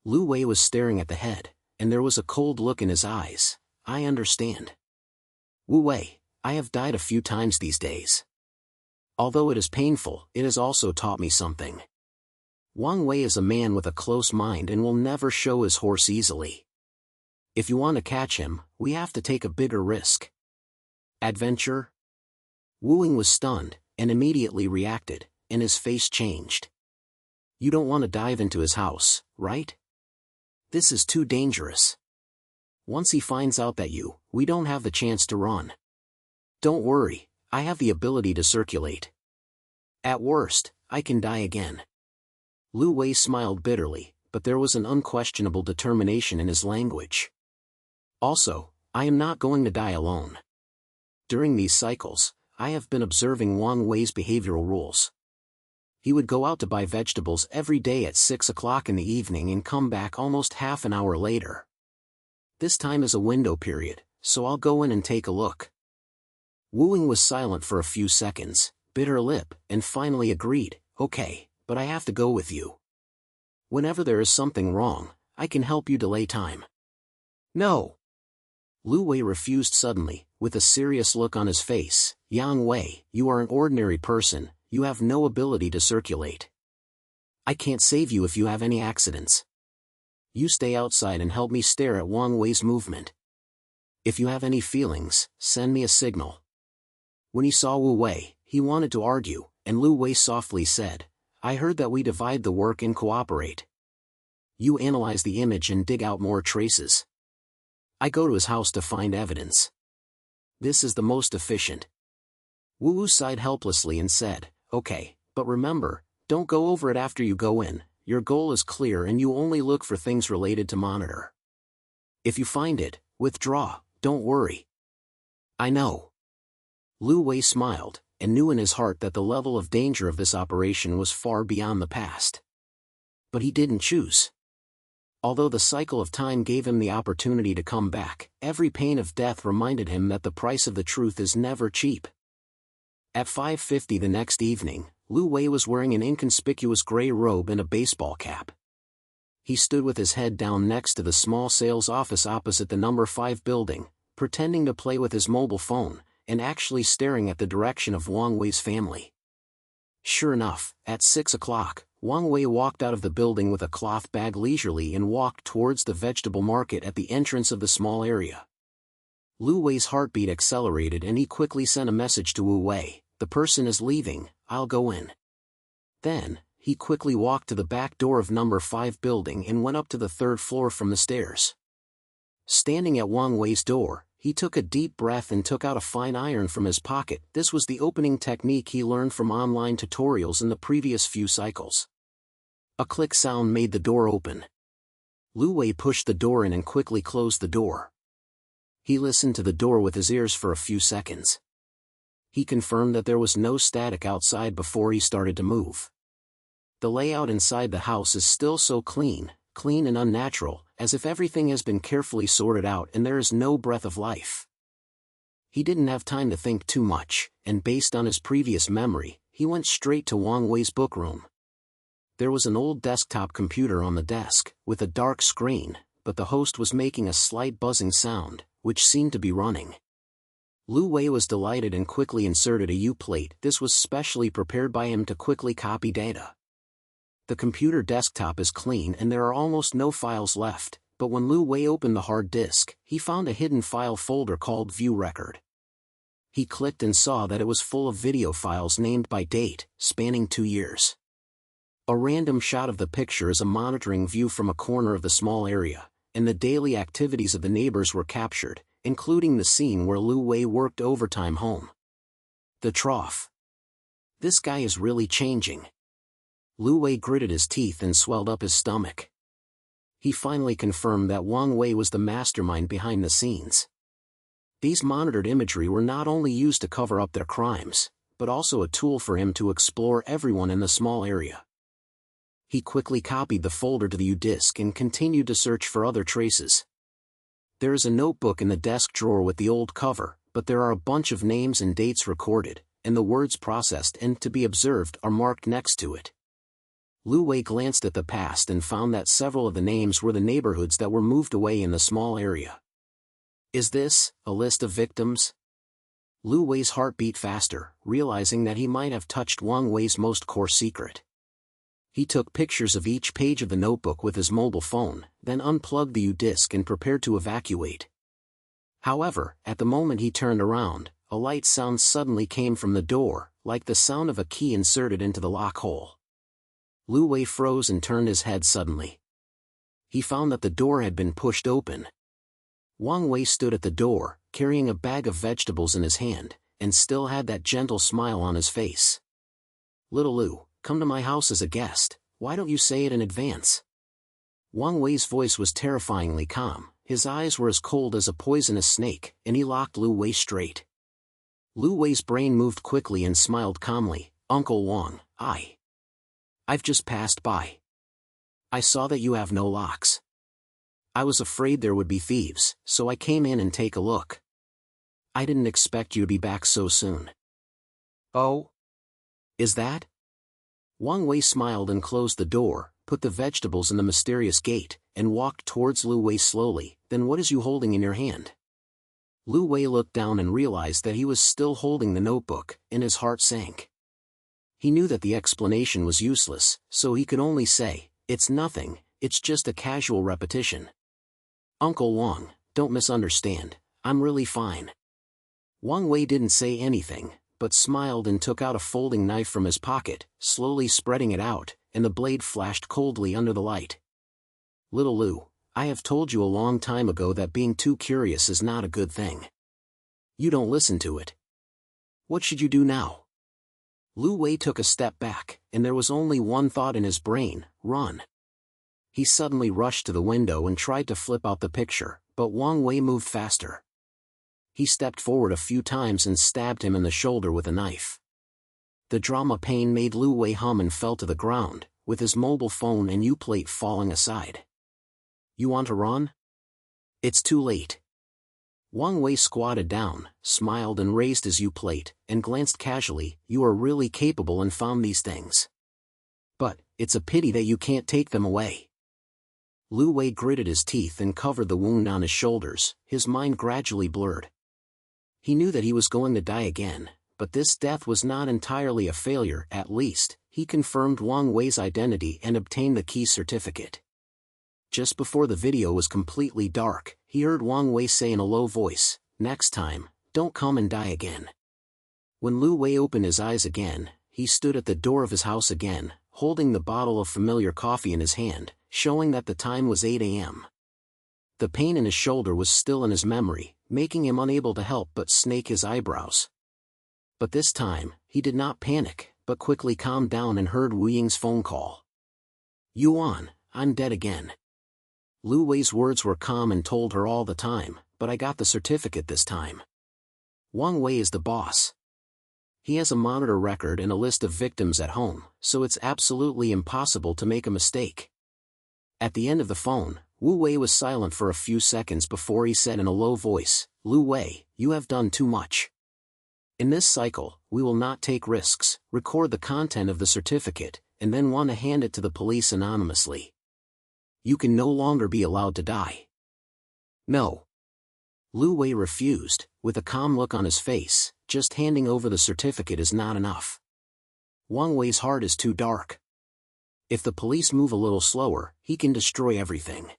Liu Wei was staring at the head, and there was a cold look in his eyes. I understand. Wu Wei, I have died a few times these days. Although it is painful, it has also taught me something. Wang Wei is a man with a close mind and will never show his horse easily. If you want to catch him, we have to take a bigger risk. Adventure? Wu Wei was stunned, and immediately reacted, and his face changed. You don't want to dive into his house, right? This is too dangerous. Once he finds out that we don't have the chance to run. Don't worry, I have the ability to circulate. At worst, I can die again. Liu Wei smiled bitterly, but there was an unquestionable determination in his language. Also, I am not going to die alone. During these cycles, I have been observing Wang Wei's behavioral rules. He would go out to buy vegetables every day at 6 o'clock in the evening and come back almost half an hour later. This time is a window period, so I'll go in and take a look. Wu Wei was silent for a few seconds, bit her lip, and finally agreed, okay, but I have to go with you. Whenever there is something wrong, I can help you delay time. No. Liu Wei refused suddenly, with a serious look on his face. Yang Wei, you are an ordinary person, you have no ability to circulate. I can't save you if you have any accidents. You stay outside and help me stare at Wang Wei's movement. If you have any feelings, send me a signal. When he saw Wu Wei, he wanted to argue, and Liu Wei softly said, I heard that we divide the work and cooperate. You analyze the image and dig out more traces. I go to his house to find evidence. This is the most efficient. Wu Wu sighed helplessly and said, okay, but remember, don't go over it after you go in, your goal is clear and you only look for things related to monitor. If you find it, withdraw, don't worry. I know. Liu Wei smiled, and knew in his heart that the level of danger of this operation was far beyond the past. But he didn't choose. Although the cycle of time gave him the opportunity to come back, every pain of death reminded him that the price of the truth is never cheap. At 5:50 the next evening, Liu Wei was wearing an inconspicuous gray robe and a baseball cap. He stood with his head down next to the small sales office opposite the number 5 building, pretending to play with his mobile phone, and actually staring at the direction of Wang Wei's family. Sure enough, at 6 o'clock, Wang Wei walked out of the building with a cloth bag leisurely and walked towards the vegetable market at the entrance of the small area. Liu Wei's heartbeat accelerated and he quickly sent a message to Wu Wei, the person is leaving, I'll go in. Then, he quickly walked to the back door of number 5 building and went up to the 3rd floor from the stairs. Standing at Wang Wei's door, he took a deep breath and took out a fine iron from his pocket. This was the opening technique he learned from online tutorials in the previous few cycles. A click sound made the door open. Liu Wei pushed the door in and quickly closed the door. He listened to the door with his ears for a few seconds. He confirmed that there was no static outside before he started to move. The layout inside the house is still so clean and unnatural, as if everything has been carefully sorted out and there is no breath of life. He didn't have time to think too much, and based on his previous memory, he went straight to Wang Wei's bookroom. There was an old desktop computer on the desk, with a dark screen, but the host was making a slight buzzing sound, which seemed to be running. Liu Wei was delighted and quickly inserted a U-plate. This was specially prepared by him to quickly copy data. The computer desktop is clean and there are almost no files left, but when Liu Wei opened the hard disk, he found a hidden file folder called View Record. He clicked and saw that it was full of video files named by date, spanning 2 years. A random shot of the picture is a monitoring view from a corner of the small area, and the daily activities of the neighbors were captured, including the scene where Liu Wei worked overtime home. The trough. This guy is really changing. Liu Wei gritted his teeth and swelled up his stomach. He finally confirmed that Wang Wei was the mastermind behind the scenes. These monitored imagery were not only used to cover up their crimes, but also a tool for him to explore everyone in the small area. He quickly copied the folder to the U-disk and continued to search for other traces. There is a notebook in the desk drawer with the old cover, but there are a bunch of names and dates recorded, and the words processed and to be observed are marked next to it. Liu Wei glanced at the past and found that several of the names were the neighborhoods that were moved away in the small area. Is this a list of victims? Liu Wei's heart beat faster, realizing that he might have touched Wang Wei's most core secret. He took pictures of each page of the notebook with his mobile phone, then unplugged the U-disk and prepared to evacuate. However, at the moment he turned around, a light sound suddenly came from the door, like the sound of a key inserted into the lock hole. Liu Wei froze and turned his head suddenly. He found that the door had been pushed open. Wang Wei stood at the door, carrying a bag of vegetables in his hand, and still had that gentle smile on his face. "Little Liu, come to my house as a guest, why don't you say it in advance?" Wang Wei's voice was terrifyingly calm, his eyes were as cold as a poisonous snake, and he locked Liu Wei straight. Liu Wei's brain moved quickly and smiled calmly. "Uncle Wang, I've just passed by. I saw that you have no locks. I was afraid there would be thieves, so I came in and take a look. I didn't expect you to be back so soon." "Oh? Is that?" Wang Wei smiled and closed the door, put the vegetables in the mysterious gate, and walked towards Liu Wei slowly. "Then what is you holding in your hand?" Liu Wei looked down and realized that he was still holding the notebook, and his heart sank. He knew that the explanation was useless, so he could only say, "It's nothing, it's just a casual repetition." "Uncle Wang, don't misunderstand, I'm really fine." Wang Wei didn't say anything, but smiled and took out a folding knife from his pocket, slowly spreading it out, and the blade flashed coldly under the light. "Little Liu, I have told you a long time ago that being too curious is not a good thing. You don't listen to it. What should you do now?" Liu Wei took a step back, and there was only one thought in his brain: run. He suddenly rushed to the window and tried to flip out the picture, but Wang Wei moved faster. He stepped forward a few times and stabbed him in the shoulder with a knife. The drama pain made Liu Wei hum and fell to the ground, with his mobile phone and U-plate falling aside. "You want to run? It's too late." Wang Wei squatted down, smiled and raised his U-plate, and glanced casually. "You are really capable and found these things. But, it's a pity that you can't take them away." Liu Wei gritted his teeth and covered the wound on his shoulders, his mind gradually blurred. He knew that he was going to die again, but this death was not entirely a failure. At least, he confirmed Wang Wei's identity and obtained the key certificate. Just before the video was completely dark, he heard Wang Wei say in a low voice, "Next time, don't come and die again." When Liu Wei opened his eyes again, he stood at the door of his house again, holding the bottle of familiar coffee in his hand, showing that the time was 8 a.m. The pain in his shoulder was still in his memory, making him unable to help but snake his eyebrows. But this time, he did not panic, but quickly calmed down and heard Wu Ying's phone call. "Yuan, I'm dead again." Liu Wei's words were calm and told her all the time, "But I got the certificate this time." Wang Wei is the boss. He has a monitor record and a list of victims at home, so it's absolutely impossible to make a mistake. At the end of the phone, Wu Wei was silent for a few seconds before he said in a low voice, "Liu Wei, you have done too much. In this cycle, we will not take risks, record the content of the certificate, and then want to hand it to the police anonymously. You can no longer be allowed to die." "No." Liu Wei refused, with a calm look on his face. "Just handing over the certificate is not enough. Wang Wei's heart is too dark. If the police move a little slower, he can destroy everything.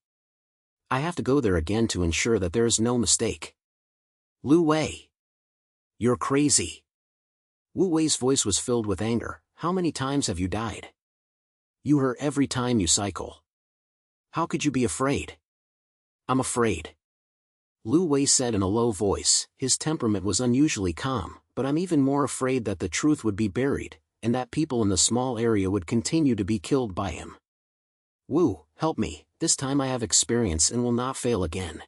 I have to go there again to ensure that there is no mistake." "Liu Wei! You're crazy." Wu Wei's voice was filled with anger. "How many times have you died? You hurt every time you cycle. How could you be afraid?" "I'm afraid." Liu Wei said in a low voice. His temperament was unusually calm, but I'm even more afraid that the truth would be buried, and that people in the small area would continue to be killed by him. Wu, help me, this time I have experience and will not fail again.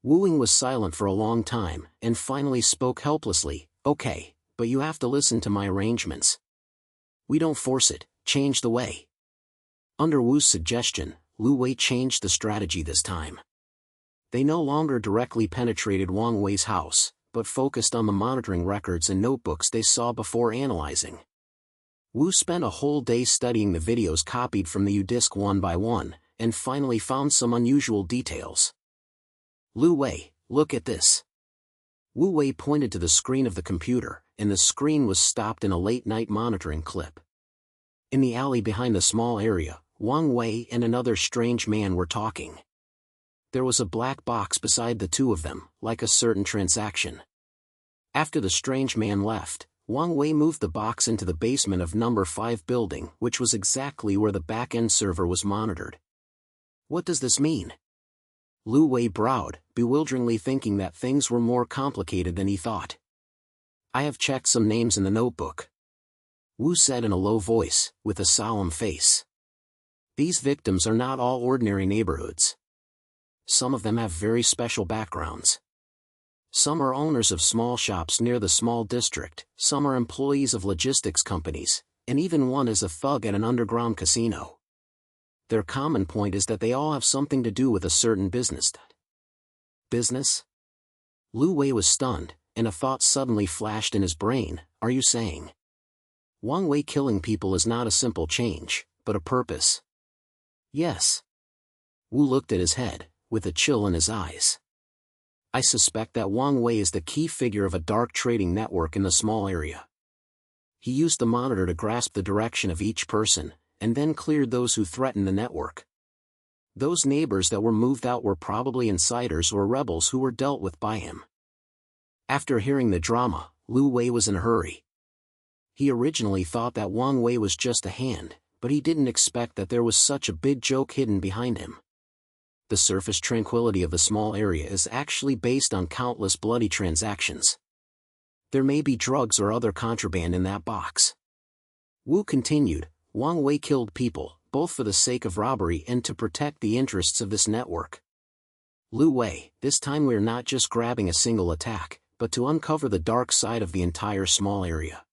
Wu Ying was silent for a long time, and finally spoke helplessly, okay, but you have to listen to my arrangements. We don't force it, change the way. Under Wu's suggestion, Liu Wei changed the strategy this time. They no longer directly penetrated Wang Wei's house, but focused on the monitoring records and notebooks they saw before analyzing. Wu spent a whole day studying the videos copied from the U-Disk one by one, and finally found some unusual details. Liu Wei, look at this. Wu Wei pointed to the screen of the computer, and the screen was stopped in a late-night monitoring clip. In the alley behind the small area, Wang Wei and another strange man were talking. There was a black box beside the two of them, like a certain transaction. After the strange man left, Wang Wei moved the box into the basement of number 5 building, which was exactly where the back-end server was monitored. What does this mean? Liu Wei browed, bewilderingly thinking that things were more complicated than he thought. I have checked some names in the notebook. Wu said in a low voice, with a solemn face. These victims are not all ordinary neighborhoods. Some of them have very special backgrounds. Some are owners of small shops near the small district, some are employees of logistics companies, and even one is a thug at an underground casino. Their common point is that they all have something to do with a certain business. Business? Liu Wei was stunned, and a thought suddenly flashed in his brain. Are you saying Wang Wei killing people is not a simple change, but a purpose? Yes. Wu looked at his head, with a chill in his eyes. I suspect that Wang Wei is the key figure of a dark trading network in the small area. He used the monitor to grasp the direction of each person, and then cleared those who threatened the network. Those neighbors that were moved out were probably insiders or rebels who were dealt with by him. After hearing the drama, Liu Wei was in a hurry. He originally thought that Wang Wei was just a hand, but he didn't expect that there was such a big joke hidden behind him. The surface tranquility of the small area is actually based on countless bloody transactions. There may be drugs or other contraband in that box. Wu continued, Wang Wei killed people, both for the sake of robbery and to protect the interests of this network. Liu Wei, this time we're not just grabbing a single attack, but to uncover the dark side of the entire small area.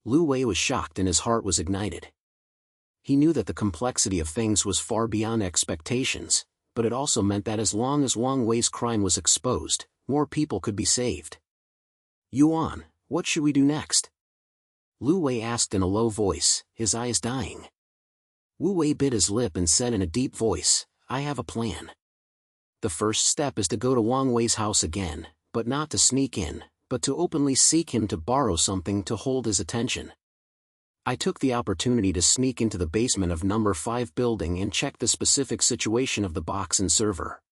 Liu Wei was shocked and his heart was ignited. He knew that the complexity of things was far beyond expectations, but it also meant that as long as Wang Wei's crime was exposed, more people could be saved. Yuan, what should we do next? Liu Wei asked in a low voice, his eyes dying. Wu Wei bit his lip and said in a deep voice, I have a plan. The first step is to go to Wang Wei's house again, but not to sneak in, but to openly seek him to borrow something to hold his attention. I took the opportunity to sneak into the basement of number 5 building and check the specific situation of the box and server.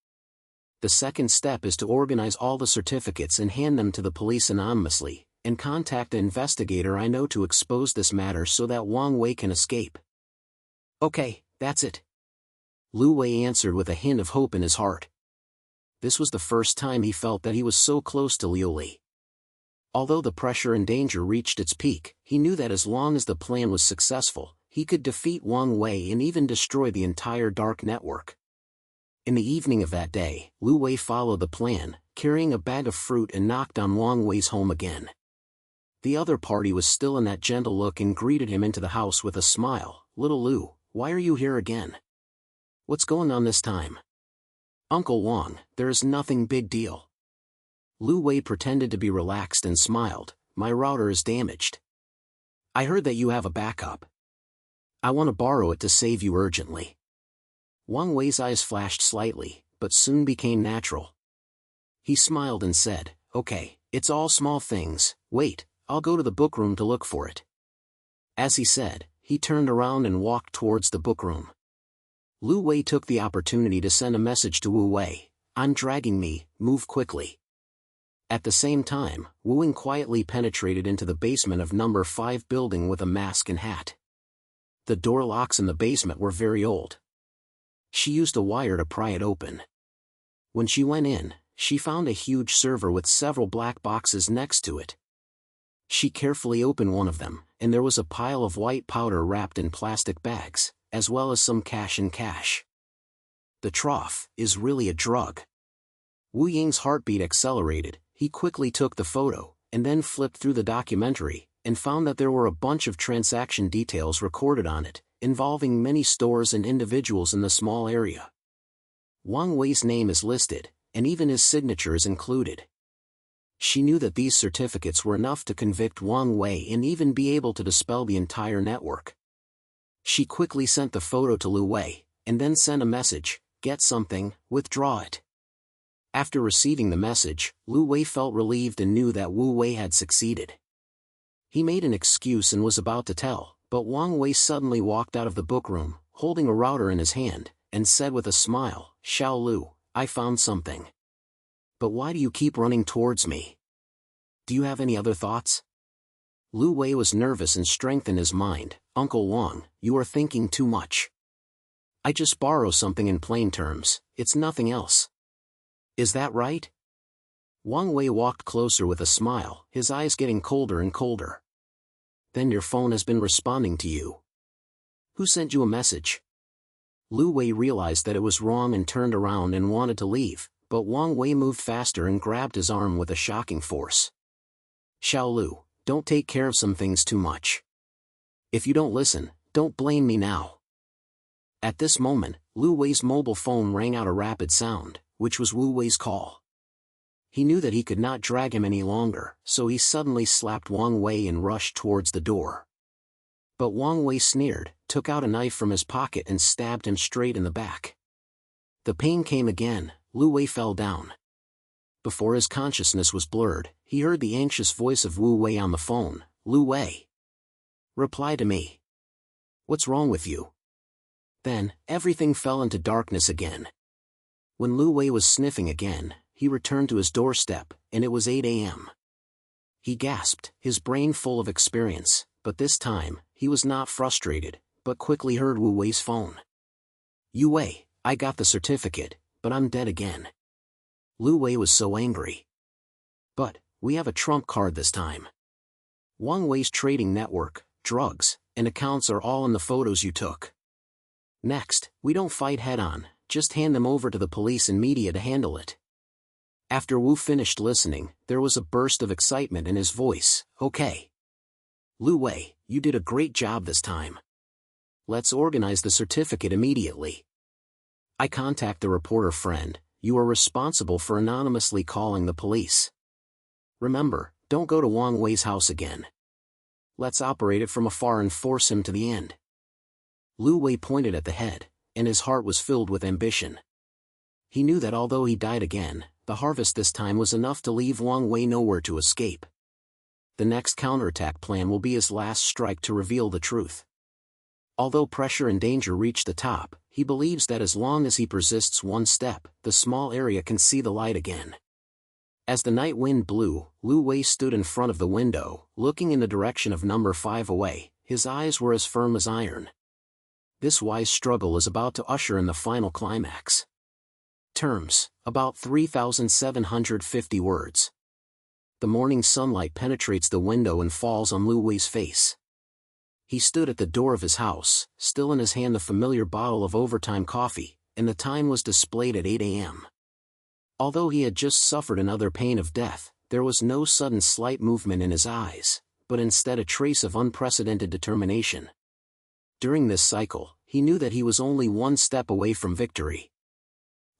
The second step is to organize all the certificates and hand them to the police anonymously, and contact an investigator I know to expose this matter so that Wang Wei can escape. Okay, that's it. Liu Wei answered with a hint of hope in his heart. This was the first time he felt that he was so close to Liu Wei. Although the pressure and danger reached its peak, he knew that as long as the plan was successful, he could defeat Wang Wei and even destroy the entire dark network. In the evening of that day, Liu Wei followed the plan, carrying a bag of fruit and knocked on Wang Wei's home again. The other party was still in that gentle look and greeted him into the house with a smile. Little Liu, why are you here again? What's going on this time? Uncle Wang, there is nothing big deal. Liu Wei pretended to be relaxed and smiled, my router is damaged. I heard that you have a backup. I want to borrow it to save you urgently. Wang Wei's eyes flashed slightly, but soon became natural. He smiled and said, okay, it's all small things, wait, I'll go to the book room to look for it. As he said, he turned around and walked towards the book room. Liu Wei took the opportunity to send a message to Wu Wei, I'm dragging me, move quickly. At the same time, Wu Ying quietly penetrated into the basement of number 5 building with a mask and hat. The door locks in the basement were very old. She used a wire to pry it open. When she went in, she found a huge server with several black boxes next to it. She carefully opened one of them, and there was a pile of white powder wrapped in plastic bags, as well as some cash in cash. The trough is really a drug. Wu Ying's heartbeat accelerated. He quickly took the photo, and then flipped through the documentary, and found that there were a bunch of transaction details recorded on it, involving many stores and individuals in the small area. Wang Wei's name is listed, and even his signature is included. She knew that these certificates were enough to convict Wang Wei and even be able to dispel the entire network. She quickly sent the photo to Liu Wei, and then sent a message, "Get something, withdraw it." After receiving the message, Liu Wei felt relieved and knew that Wu Wei had succeeded. He made an excuse and was about to tell, but Wang Wei suddenly walked out of the bookroom, holding a router in his hand, and said with a smile, "Xiao Lu, I found something. But why do you keep running towards me? Do you have any other thoughts?" Liu Wei was nervous and strengthened his mind. "Uncle Wang, you are thinking too much. I just borrow something in plain terms, it's nothing else. Is that right?" Wang Wei walked closer with a smile, his eyes getting colder and colder. "Then your phone has been responding to you. Who sent you a message?" Liu Wei realized that it was wrong and turned around and wanted to leave, but Wang Wei moved faster and grabbed his arm with a shocking force. "Xiao Lu, don't take care of some things too much. If you don't listen, don't blame me now." At this moment, Liu Wei's mobile phone rang out a rapid sound, which was Wu Wei's call. He knew that he could not drag him any longer, so he suddenly slapped Wang Wei and rushed towards the door. But Wang Wei sneered, took out a knife from his pocket and stabbed him straight in the back. The pain came again. Liu Wei fell down. Before his consciousness was blurred, he heard the anxious voice of Wu Wei on the phone. "Liu Wei, reply to me. What's wrong with you?" Then, everything fell into darkness again. When Liu Wei was sniffing again, he returned to his doorstep, and it was 8 a.m. He gasped, his brain full of experience, but this time, he was not frustrated, but quickly heard Wu Wei's phone. "Yu Wei, I got the certificate, but I'm dead again." Liu Wei was so angry. "But, we have a trump card this time. Wang Wei's trading network, drugs, and accounts are all in the photos you took. Next, we don't fight head-on, just hand them over to the police and media to handle it." After Wu finished listening, there was a burst of excitement in his voice. "Okay. Liu Wei, you did a great job this time. Let's organize the certificate immediately. I contact the reporter friend. You are responsible for anonymously calling the police. Remember, don't go to Wang Wei's house again. Let's operate it from afar and force him to the end." Liu Wei pointed at the head, and his heart was filled with ambition. He knew that although he died again, the harvest this time was enough to leave Wang Wei nowhere to escape. The next counterattack plan will be his last strike to reveal the truth. Although pressure and danger reach the top, he believes that as long as he persists one step, the small area can see the light again. As the night wind blew, Liu Wei stood in front of the window, looking in the direction of number 5 away. His eyes were as firm as iron. This wise struggle is about to usher in the final climax. Terms, about 3,750 words. The morning sunlight penetrates the window and falls on Liu Wei's face. He stood at the door of his house, still in his hand the familiar bottle of overtime coffee, and the time was displayed at 8 a.m. Although he had just suffered another pain of death, there was no sudden slight movement in his eyes, but instead a trace of unprecedented determination. During this cycle, he knew that he was only one step away from victory.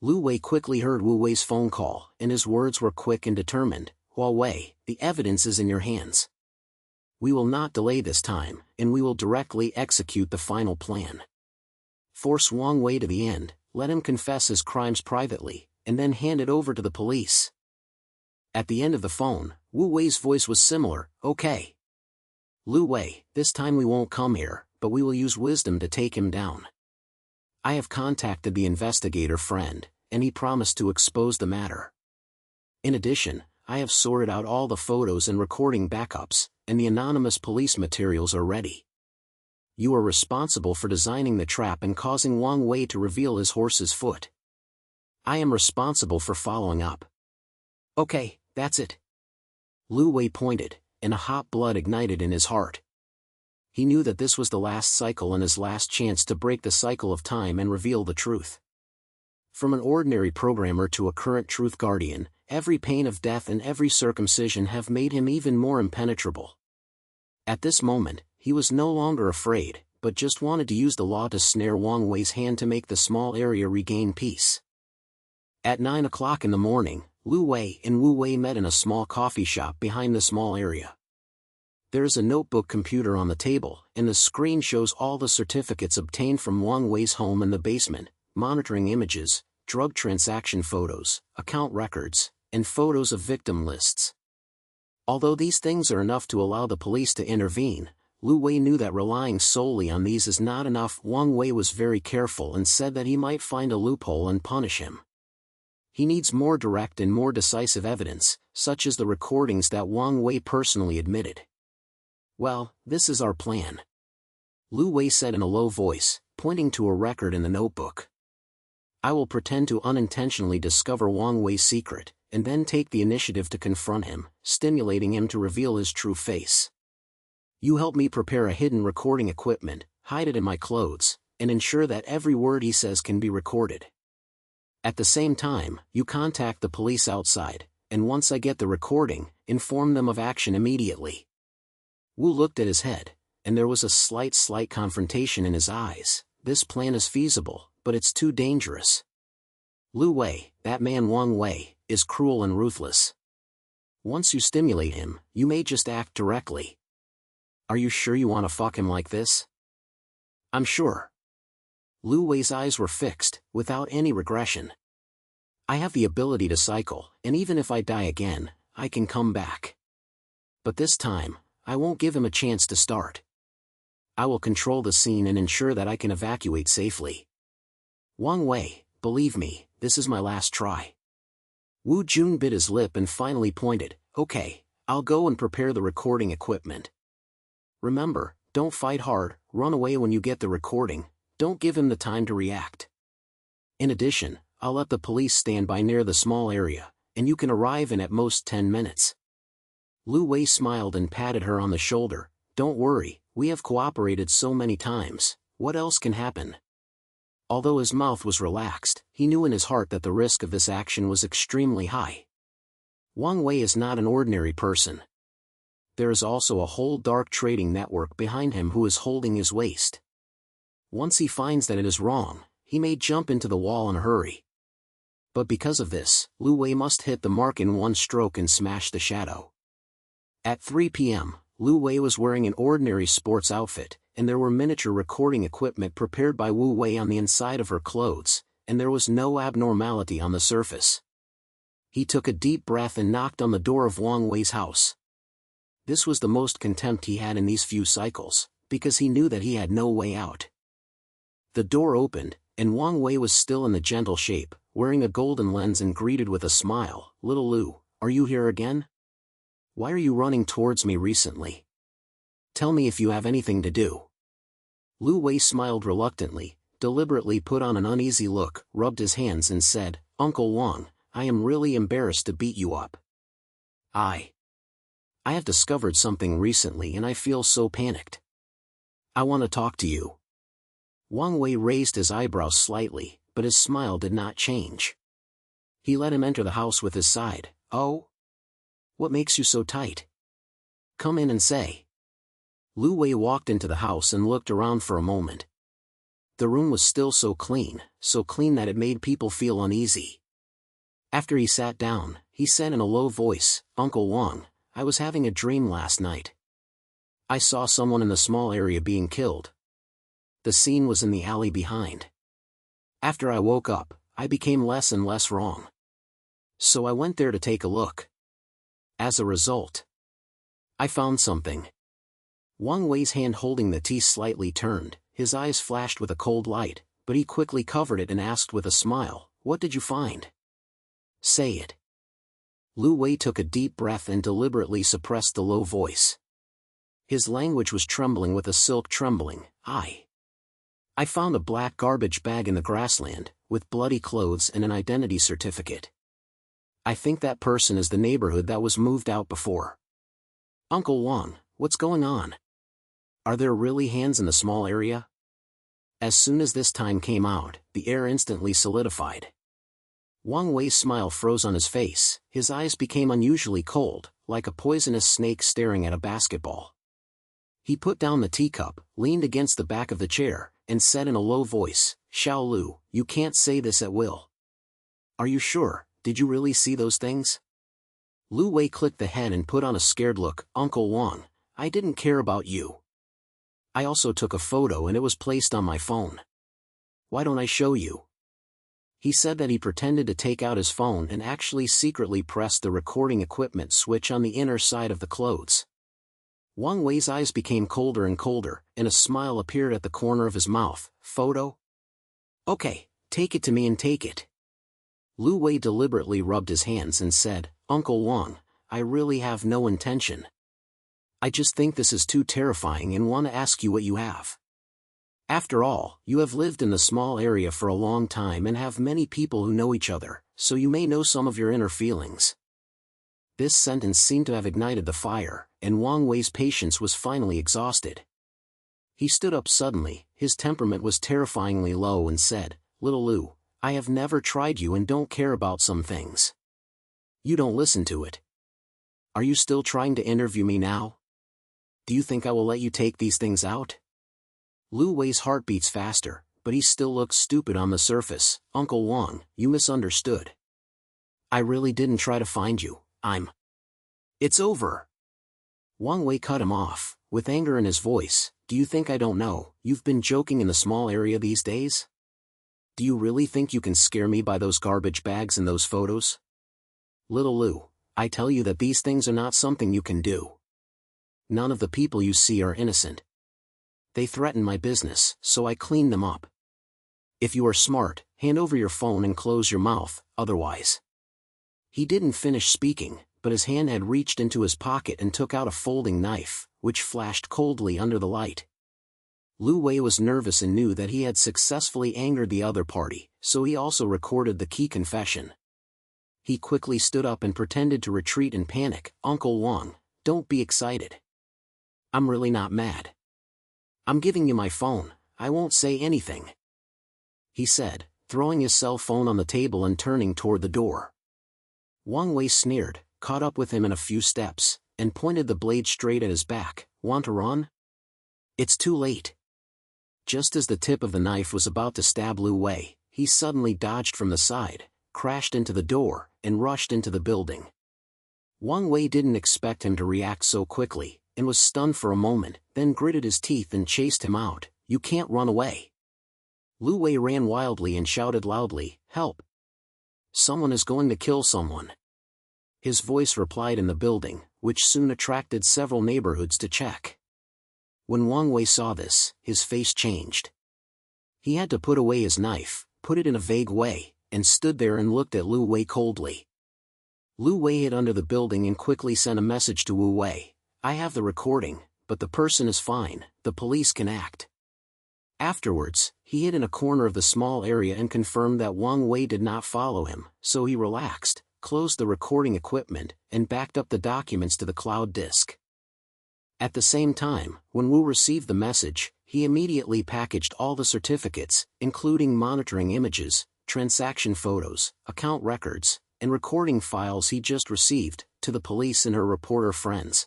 Liu Wei quickly heard Wu Wei's phone call, and his words were quick and determined. "Wu Wei, the evidence is in your hands. We will not delay this time, and we will directly execute the final plan. Force Wang Wei to the end, let him confess his crimes privately, and then hand it over to the police." At the end of the phone, Wu Wei's voice was similar. "Okay. Liu Wei, this time we won't come here, but we will use wisdom to take him down. I have contacted the investigator friend, and he promised to expose the matter. In addition, I have sorted out all the photos and recording backups, and the anonymous police materials are ready. You are responsible for designing the trap and causing Wang Wei to reveal his horse's foot. I am responsible for following up. Okay, that's it. Liu Wei pointed, and a hot blood ignited in his heart. He knew that this was the last cycle and his last chance to break the cycle of time and reveal the truth. From an ordinary programmer to a current truth guardian, every pain of death and every circumcision have made him even more impenetrable. At this moment, he was no longer afraid, but just wanted to use the law to snare Wang Wei's hand to make the small area regain peace. At 9 o'clock in the morning, Liu Wei and Wu Wei met in a small coffee shop behind the small area. There is a notebook computer on the table, and the screen shows all the certificates obtained from Wang Wei's home in the basement, monitoring images, drug transaction photos, account records, and photos of victim lists. Although these things are enough to allow the police to intervene, Liu Wei knew that relying solely on these is not enough. Wang Wei was very careful and said that he might find a loophole and punish him. He needs more direct and more decisive evidence, such as the recordings that Wang Wei personally admitted. Well, this is our plan, Liu Wei said in a low voice, pointing to a record in the notebook. I will pretend to unintentionally discover Wang Wei's secret, and then take the initiative to confront him, stimulating him to reveal his true face. You help me prepare a hidden recording equipment, hide it in my clothes, and ensure that every word he says can be recorded. At the same time, you contact the police outside, and once I get the recording, inform them of action immediately. Wu looked at his head, and there was a slight confrontation in his eyes. This plan is feasible, but it's too dangerous. Liu Wei, that man Wang Wei, is cruel and ruthless. Once you stimulate him, you may just act directly. Are you sure you want to fuck him like this? I'm sure. Liu Wei's eyes were fixed, without any regression. I have the ability to cycle, and even if I die again, I can come back. But this time, I won't give him a chance to start. I will control the scene and ensure that I can evacuate safely. Wang Wei, believe me, this is my last try. Wu Jun bit his lip and finally pointed, okay, I'll go and prepare the recording equipment. Remember, don't fight hard, run away when you get the recording, don't give him the time to react. In addition, I'll let the police stand by near the small area, and you can arrive in at most 10 minutes. Liu Wei smiled and patted her on the shoulder. Don't worry, we have cooperated so many times, what else can happen? Although his mouth was relaxed, he knew in his heart that the risk of this action was extremely high. Wang Wei is not an ordinary person. There is also a whole dark trading network behind him who is holding his waist. Once he finds that it is wrong, he may jump into the wall in a hurry. But because of this, Liu Wei must hit the mark in one stroke and smash the shadow. At 3 p.m., Liu Wei was wearing an ordinary sports outfit, and there were miniature recording equipment prepared by Wu Wei on the inside of her clothes, and there was no abnormality on the surface. He took a deep breath and knocked on the door of Wang Wei's house. This was the most contempt he had in these few cycles, because he knew that he had no way out. The door opened, and Wang Wei was still in the gentle shape, wearing a golden lens and greeted with a smile. Little Liu, are you here again? Why are you running towards me recently? Tell me if you have anything to do. Liu Wei smiled reluctantly, deliberately put on an uneasy look, rubbed his hands and said, Uncle Wang, I am really embarrassed to beat you up. I have discovered something recently and I feel so panicked. I want to talk to you. Wang Wei raised his eyebrows slightly, but his smile did not change. He let him enter the house with his side. Oh? What makes you so tight? Come in and say. Liu Wei walked into the house and looked around for a moment. The room was still so clean that it made people feel uneasy. After he sat down, he said in a low voice, Uncle Wang, I was having a dream last night. I saw someone in the small area being killed. The scene was in the alley behind. After I woke up, I became less and less wrong. So I went there to take a look. As a result, I found something. Wang Wei's hand holding the tea slightly turned, his eyes flashed with a cold light, but he quickly covered it and asked with a smile, What did you find? Say it. Liu Wei took a deep breath and deliberately suppressed the low voice. His language was trembling with a silk trembling. I found a black garbage bag in the grassland, with bloody clothes and an identity certificate. I think that person is the neighborhood that was moved out before. Uncle Wang, what's going on? Are there really hands in the small area? As soon as this time came out, the air instantly solidified. Wang Wei's smile froze on his face, his eyes became unusually cold, like a poisonous snake staring at a basketball. He put down the teacup, leaned against the back of the chair, and said in a low voice, "Xiao Lu, you can't say this at will." "Are you sure? Did you really see those things?" Liu Wei clicked the head and put on a scared look. "Uncle Wang, I didn't care about you. I also took a photo and it was placed on my phone. Why don't I show you?" He said that he pretended to take out his phone and actually secretly pressed the recording equipment switch on the inner side of the clothes. Wang Wei's eyes became colder and colder, and a smile appeared at the corner of his mouth. "Photo? Okay, take it to me and take it." Liu Wei deliberately rubbed his hands and said, "Uncle Wang, I really have no intention. I just think this is too terrifying and want to ask you what you have. After all, you have lived in the small area for a long time and have many people who know each other, so you may know some of your inner feelings." This sentence seemed to have ignited the fire, and Wang Wei's patience was finally exhausted. He stood up suddenly, his temperament was terrifyingly low, and said, "Little Liu, I have never tried you and don't care about some things. You don't listen to it. Are you still trying to interview me now? Do you think I will let you take these things out?" Liu Wei's heart beats faster, but he still looks stupid on the surface. "Uncle Wang, you misunderstood. I really didn't try to find you. It's over." Wang Wei cut him off, with anger in his voice. "Do you think I don't know? You've been joking in the small area these days? Do you really think you can scare me by those garbage bags and those photos? Little Liu, I tell you that these things are not something you can do. None of the people you see are innocent. They threaten my business, so I cleaned them up. If you are smart, hand over your phone and close your mouth, otherwise." He didn't finish speaking, but his hand had reached into his pocket and took out a folding knife, which flashed coldly under the light. Liu Wei was nervous and knew that he had successfully angered the other party, so he also recorded the key confession. He quickly stood up and pretended to retreat in panic. "Uncle Wang, don't be excited. I'm really not mad. I'm giving you my phone, I won't say anything," he said, throwing his cell phone on the table and turning toward the door. Wang Wei sneered, caught up with him in a few steps, and pointed the blade straight at his back. "Want to run? It's too late." Just as the tip of the knife was about to stab Liu Wei, he suddenly dodged from the side, crashed into the door, and rushed into the building. Wang Wei didn't expect him to react so quickly, and was stunned for a moment, then gritted his teeth and chased him out. "You can't run away." Liu Wei ran wildly and shouted loudly, "Help! Someone is going to kill someone." His voice replied in the building, which soon attracted several neighborhoods to check. When Wang Wei saw this, his face changed. He had to put away his knife, put it in a vague way, and stood there and looked at Liu Wei coldly. Liu Wei hid under the building and quickly sent a message to Wu Wei. "I have the recording, but the person is fine, the police can act." Afterwards, he hid in a corner of the small area and confirmed that Wang Wei did not follow him, so he relaxed, closed the recording equipment, and backed up the documents to the cloud disk. At the same time, when Wu received the message, he immediately packaged all the certificates, including monitoring images, transaction photos, account records, and recording files he just received, to the police and her reporter friends.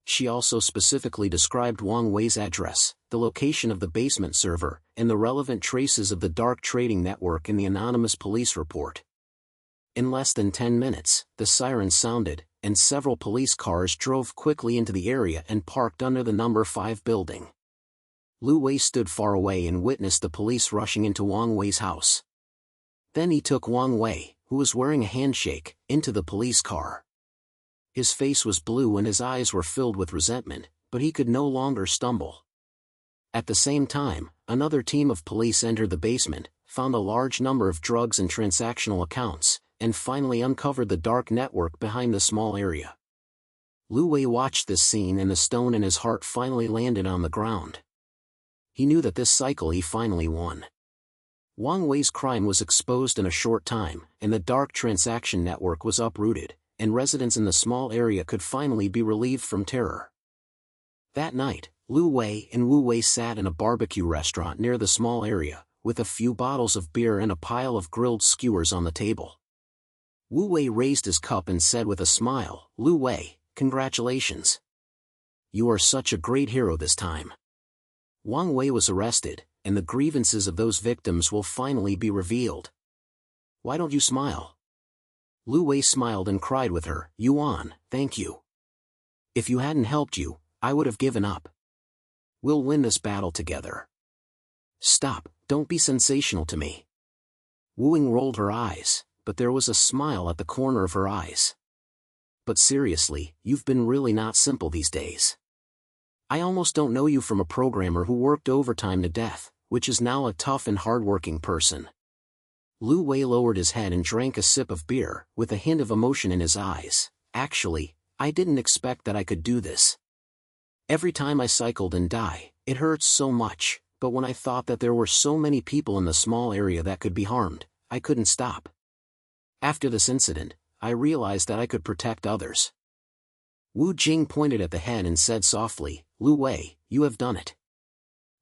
She also specifically described Wang Wei's address, the location of the basement server, and the relevant traces of the dark trading network in the anonymous police report. In less than 10 minutes, the sirens sounded, and several police cars drove quickly into the area and parked under the number 5 building. Liu Wei stood far away and witnessed the police rushing into Wang Wei's house. Then he took Wang Wei, who was wearing a handshake, into the police car. His face was blue and his eyes were filled with resentment, but he could no longer stumble. At the same time, another team of police entered the basement, found a large number of drugs and transactional accounts, and finally uncovered the dark network behind the small area. Liu Wei watched this scene and the stone in his heart finally landed on the ground. He knew that this cycle he finally won. Wang Wei's crime was exposed in a short time, and the dark transaction network was uprooted, and residents in the small area could finally be relieved from terror. That night, Liu Wei and Wu Wei sat in a barbecue restaurant near the small area, with a few bottles of beer and a pile of grilled skewers on the table. Wu Wei raised his cup and said with a smile, "Liu Wei, congratulations. You are such a great hero this time. Wang Wei was arrested, and the grievances of those victims will finally be revealed. Why don't you smile?" Liu Wei smiled and cried with her, "Yuan, thank you. If you hadn't helped you, I would have given up. We'll win this battle together." "Stop, don't be sensational to me." Wu Ying rolled her eyes, but there was a smile at the corner of her eyes. "But seriously, you've been really not simple these days. I almost don't know you from a programmer who worked overtime to death, which is now a tough and hardworking person." Liu Wei lowered his head and drank a sip of beer, with a hint of emotion in his eyes. "Actually, I didn't expect that I could do this. Every time I cycled and die, it hurts so much, but when I thought that there were so many people in the small area that could be harmed, I couldn't stop. After this incident, I realized that I could protect others." Wu Jing pointed at the head and said softly, "Liu Wei, you have done it.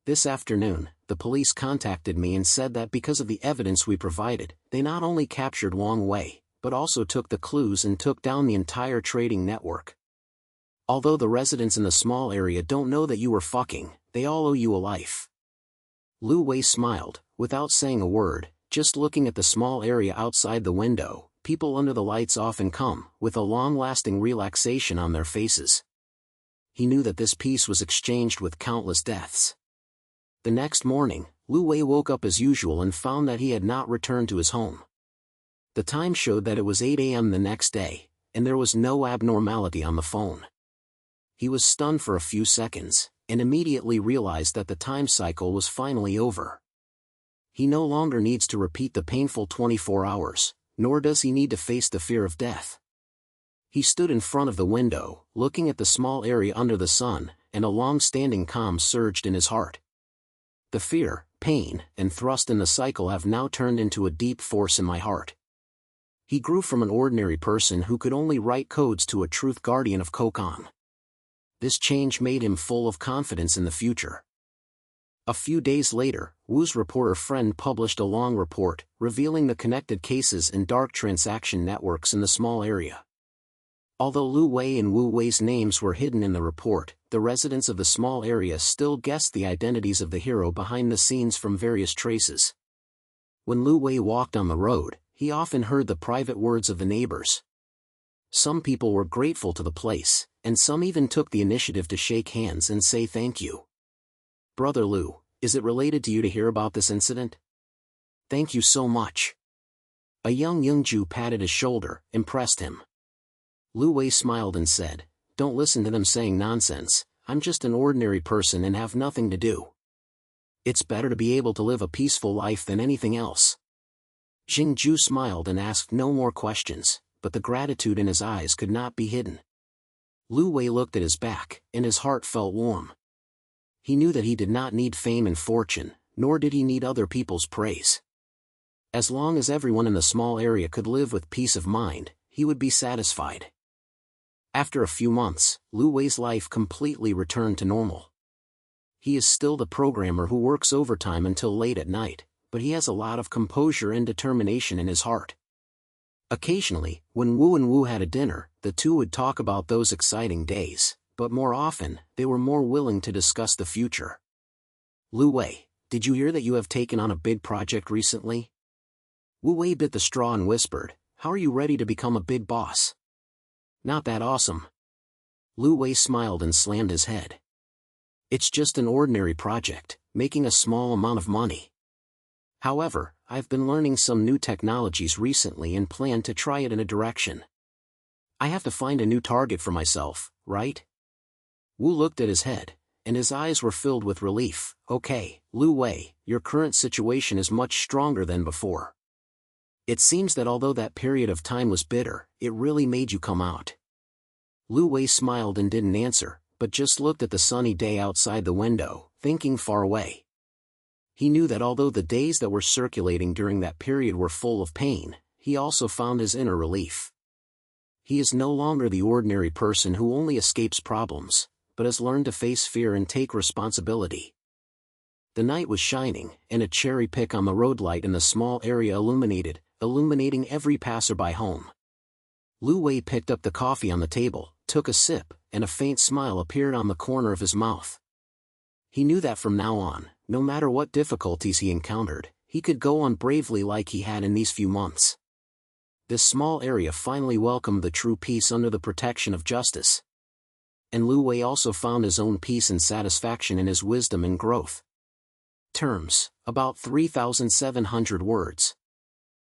This afternoon, the police contacted me and said that because of the evidence we provided, they not only captured Wang Wei, but also took the clues and took down the entire trading network. Although the residents in the small area don't know that you were fucking, they all owe you a life." Liu Wei smiled, without saying a word, just looking at the small area outside the window. People under the lights often come, with a long-lasting relaxation on their faces. He knew that this peace was exchanged with countless deaths. The next morning, Liu Wei woke up as usual and found that he had not returned to his home. The time showed that it was 8 a.m. the next day, and there was no abnormality on the phone. He was stunned for a few seconds, and immediately realized that the time cycle was finally over. He no longer needs to repeat the painful 24 hours, nor does he need to face the fear of death. He stood in front of the window, looking at the small area under the sun, and a long-standing calm surged in his heart. The fear, pain, and thrust in the cycle have now turned into a deep force in my heart. He grew from an ordinary person who could only write codes to a truth guardian of Kokon. This change made him full of confidence in the future. A few days later, Wu's reporter friend published a long report, revealing the connected cases and dark transaction networks in the small area. Although Liu Wei and Wu Wei's names were hidden in the report, the residents of the small area still guessed the identities of the hero behind the scenes from various traces. When Liu Wei walked on the road, he often heard the private words of the neighbors. Some people were grateful to the place, and some even took the initiative to shake hands and say thank you. "Brother Liu, is it related to you to hear about this incident? Thank you so much." A young Yungju patted his shoulder, impressed him. Liu Wei smiled and said, "Don't listen to them saying nonsense, I'm just an ordinary person and have nothing to do. It's better to be able to live a peaceful life than anything else." Jingju smiled and asked no more questions, but the gratitude in his eyes could not be hidden. Liu Wei looked at his back, and his heart felt warm. He knew that he did not need fame and fortune, nor did he need other people's praise. As long as everyone in the small area could live with peace of mind, he would be satisfied. After a few months, Liu Wei's life completely returned to normal. He is still the programmer who works overtime until late at night, but he has a lot of composure and determination in his heart. Occasionally, when Wu and Wu had a dinner, the two would talk about those exciting days, but more often, they were more willing to discuss the future. "Liu Wei, did you hear that you have taken on a big project recently?" Wu Wei bit the straw and whispered, "How are you ready to become a big boss?" "Not that awesome." Liu Wei smiled and slammed his head. "It's just an ordinary project, making a small amount of money. However, I've been learning some new technologies recently and plan to try it in a direction. I have to find a new target for myself, right?" Wu looked at his head, and his eyes were filled with relief. "Okay, Liu Wei, your current situation is much stronger than before. It seems that although that period of time was bitter, it really made you come out." Liu Wei smiled and didn't answer, but just looked at the sunny day outside the window, thinking far away. He knew that although the days that were circulating during that period were full of pain, he also found his inner relief. He is no longer the ordinary person who only escapes problems, but has learned to face fear and take responsibility. The night was shining, and a cherry pick on the road light in the small area illuminating every passerby home. Liu Wei picked up the coffee on the table, took a sip, and a faint smile appeared on the corner of his mouth. He knew that from now on, no matter what difficulties he encountered, he could go on bravely like he had in these few months. This small area finally welcomed the true peace under the protection of justice. And Liu Wei also found his own peace and satisfaction in his wisdom and growth. Terms, about 3,700 words.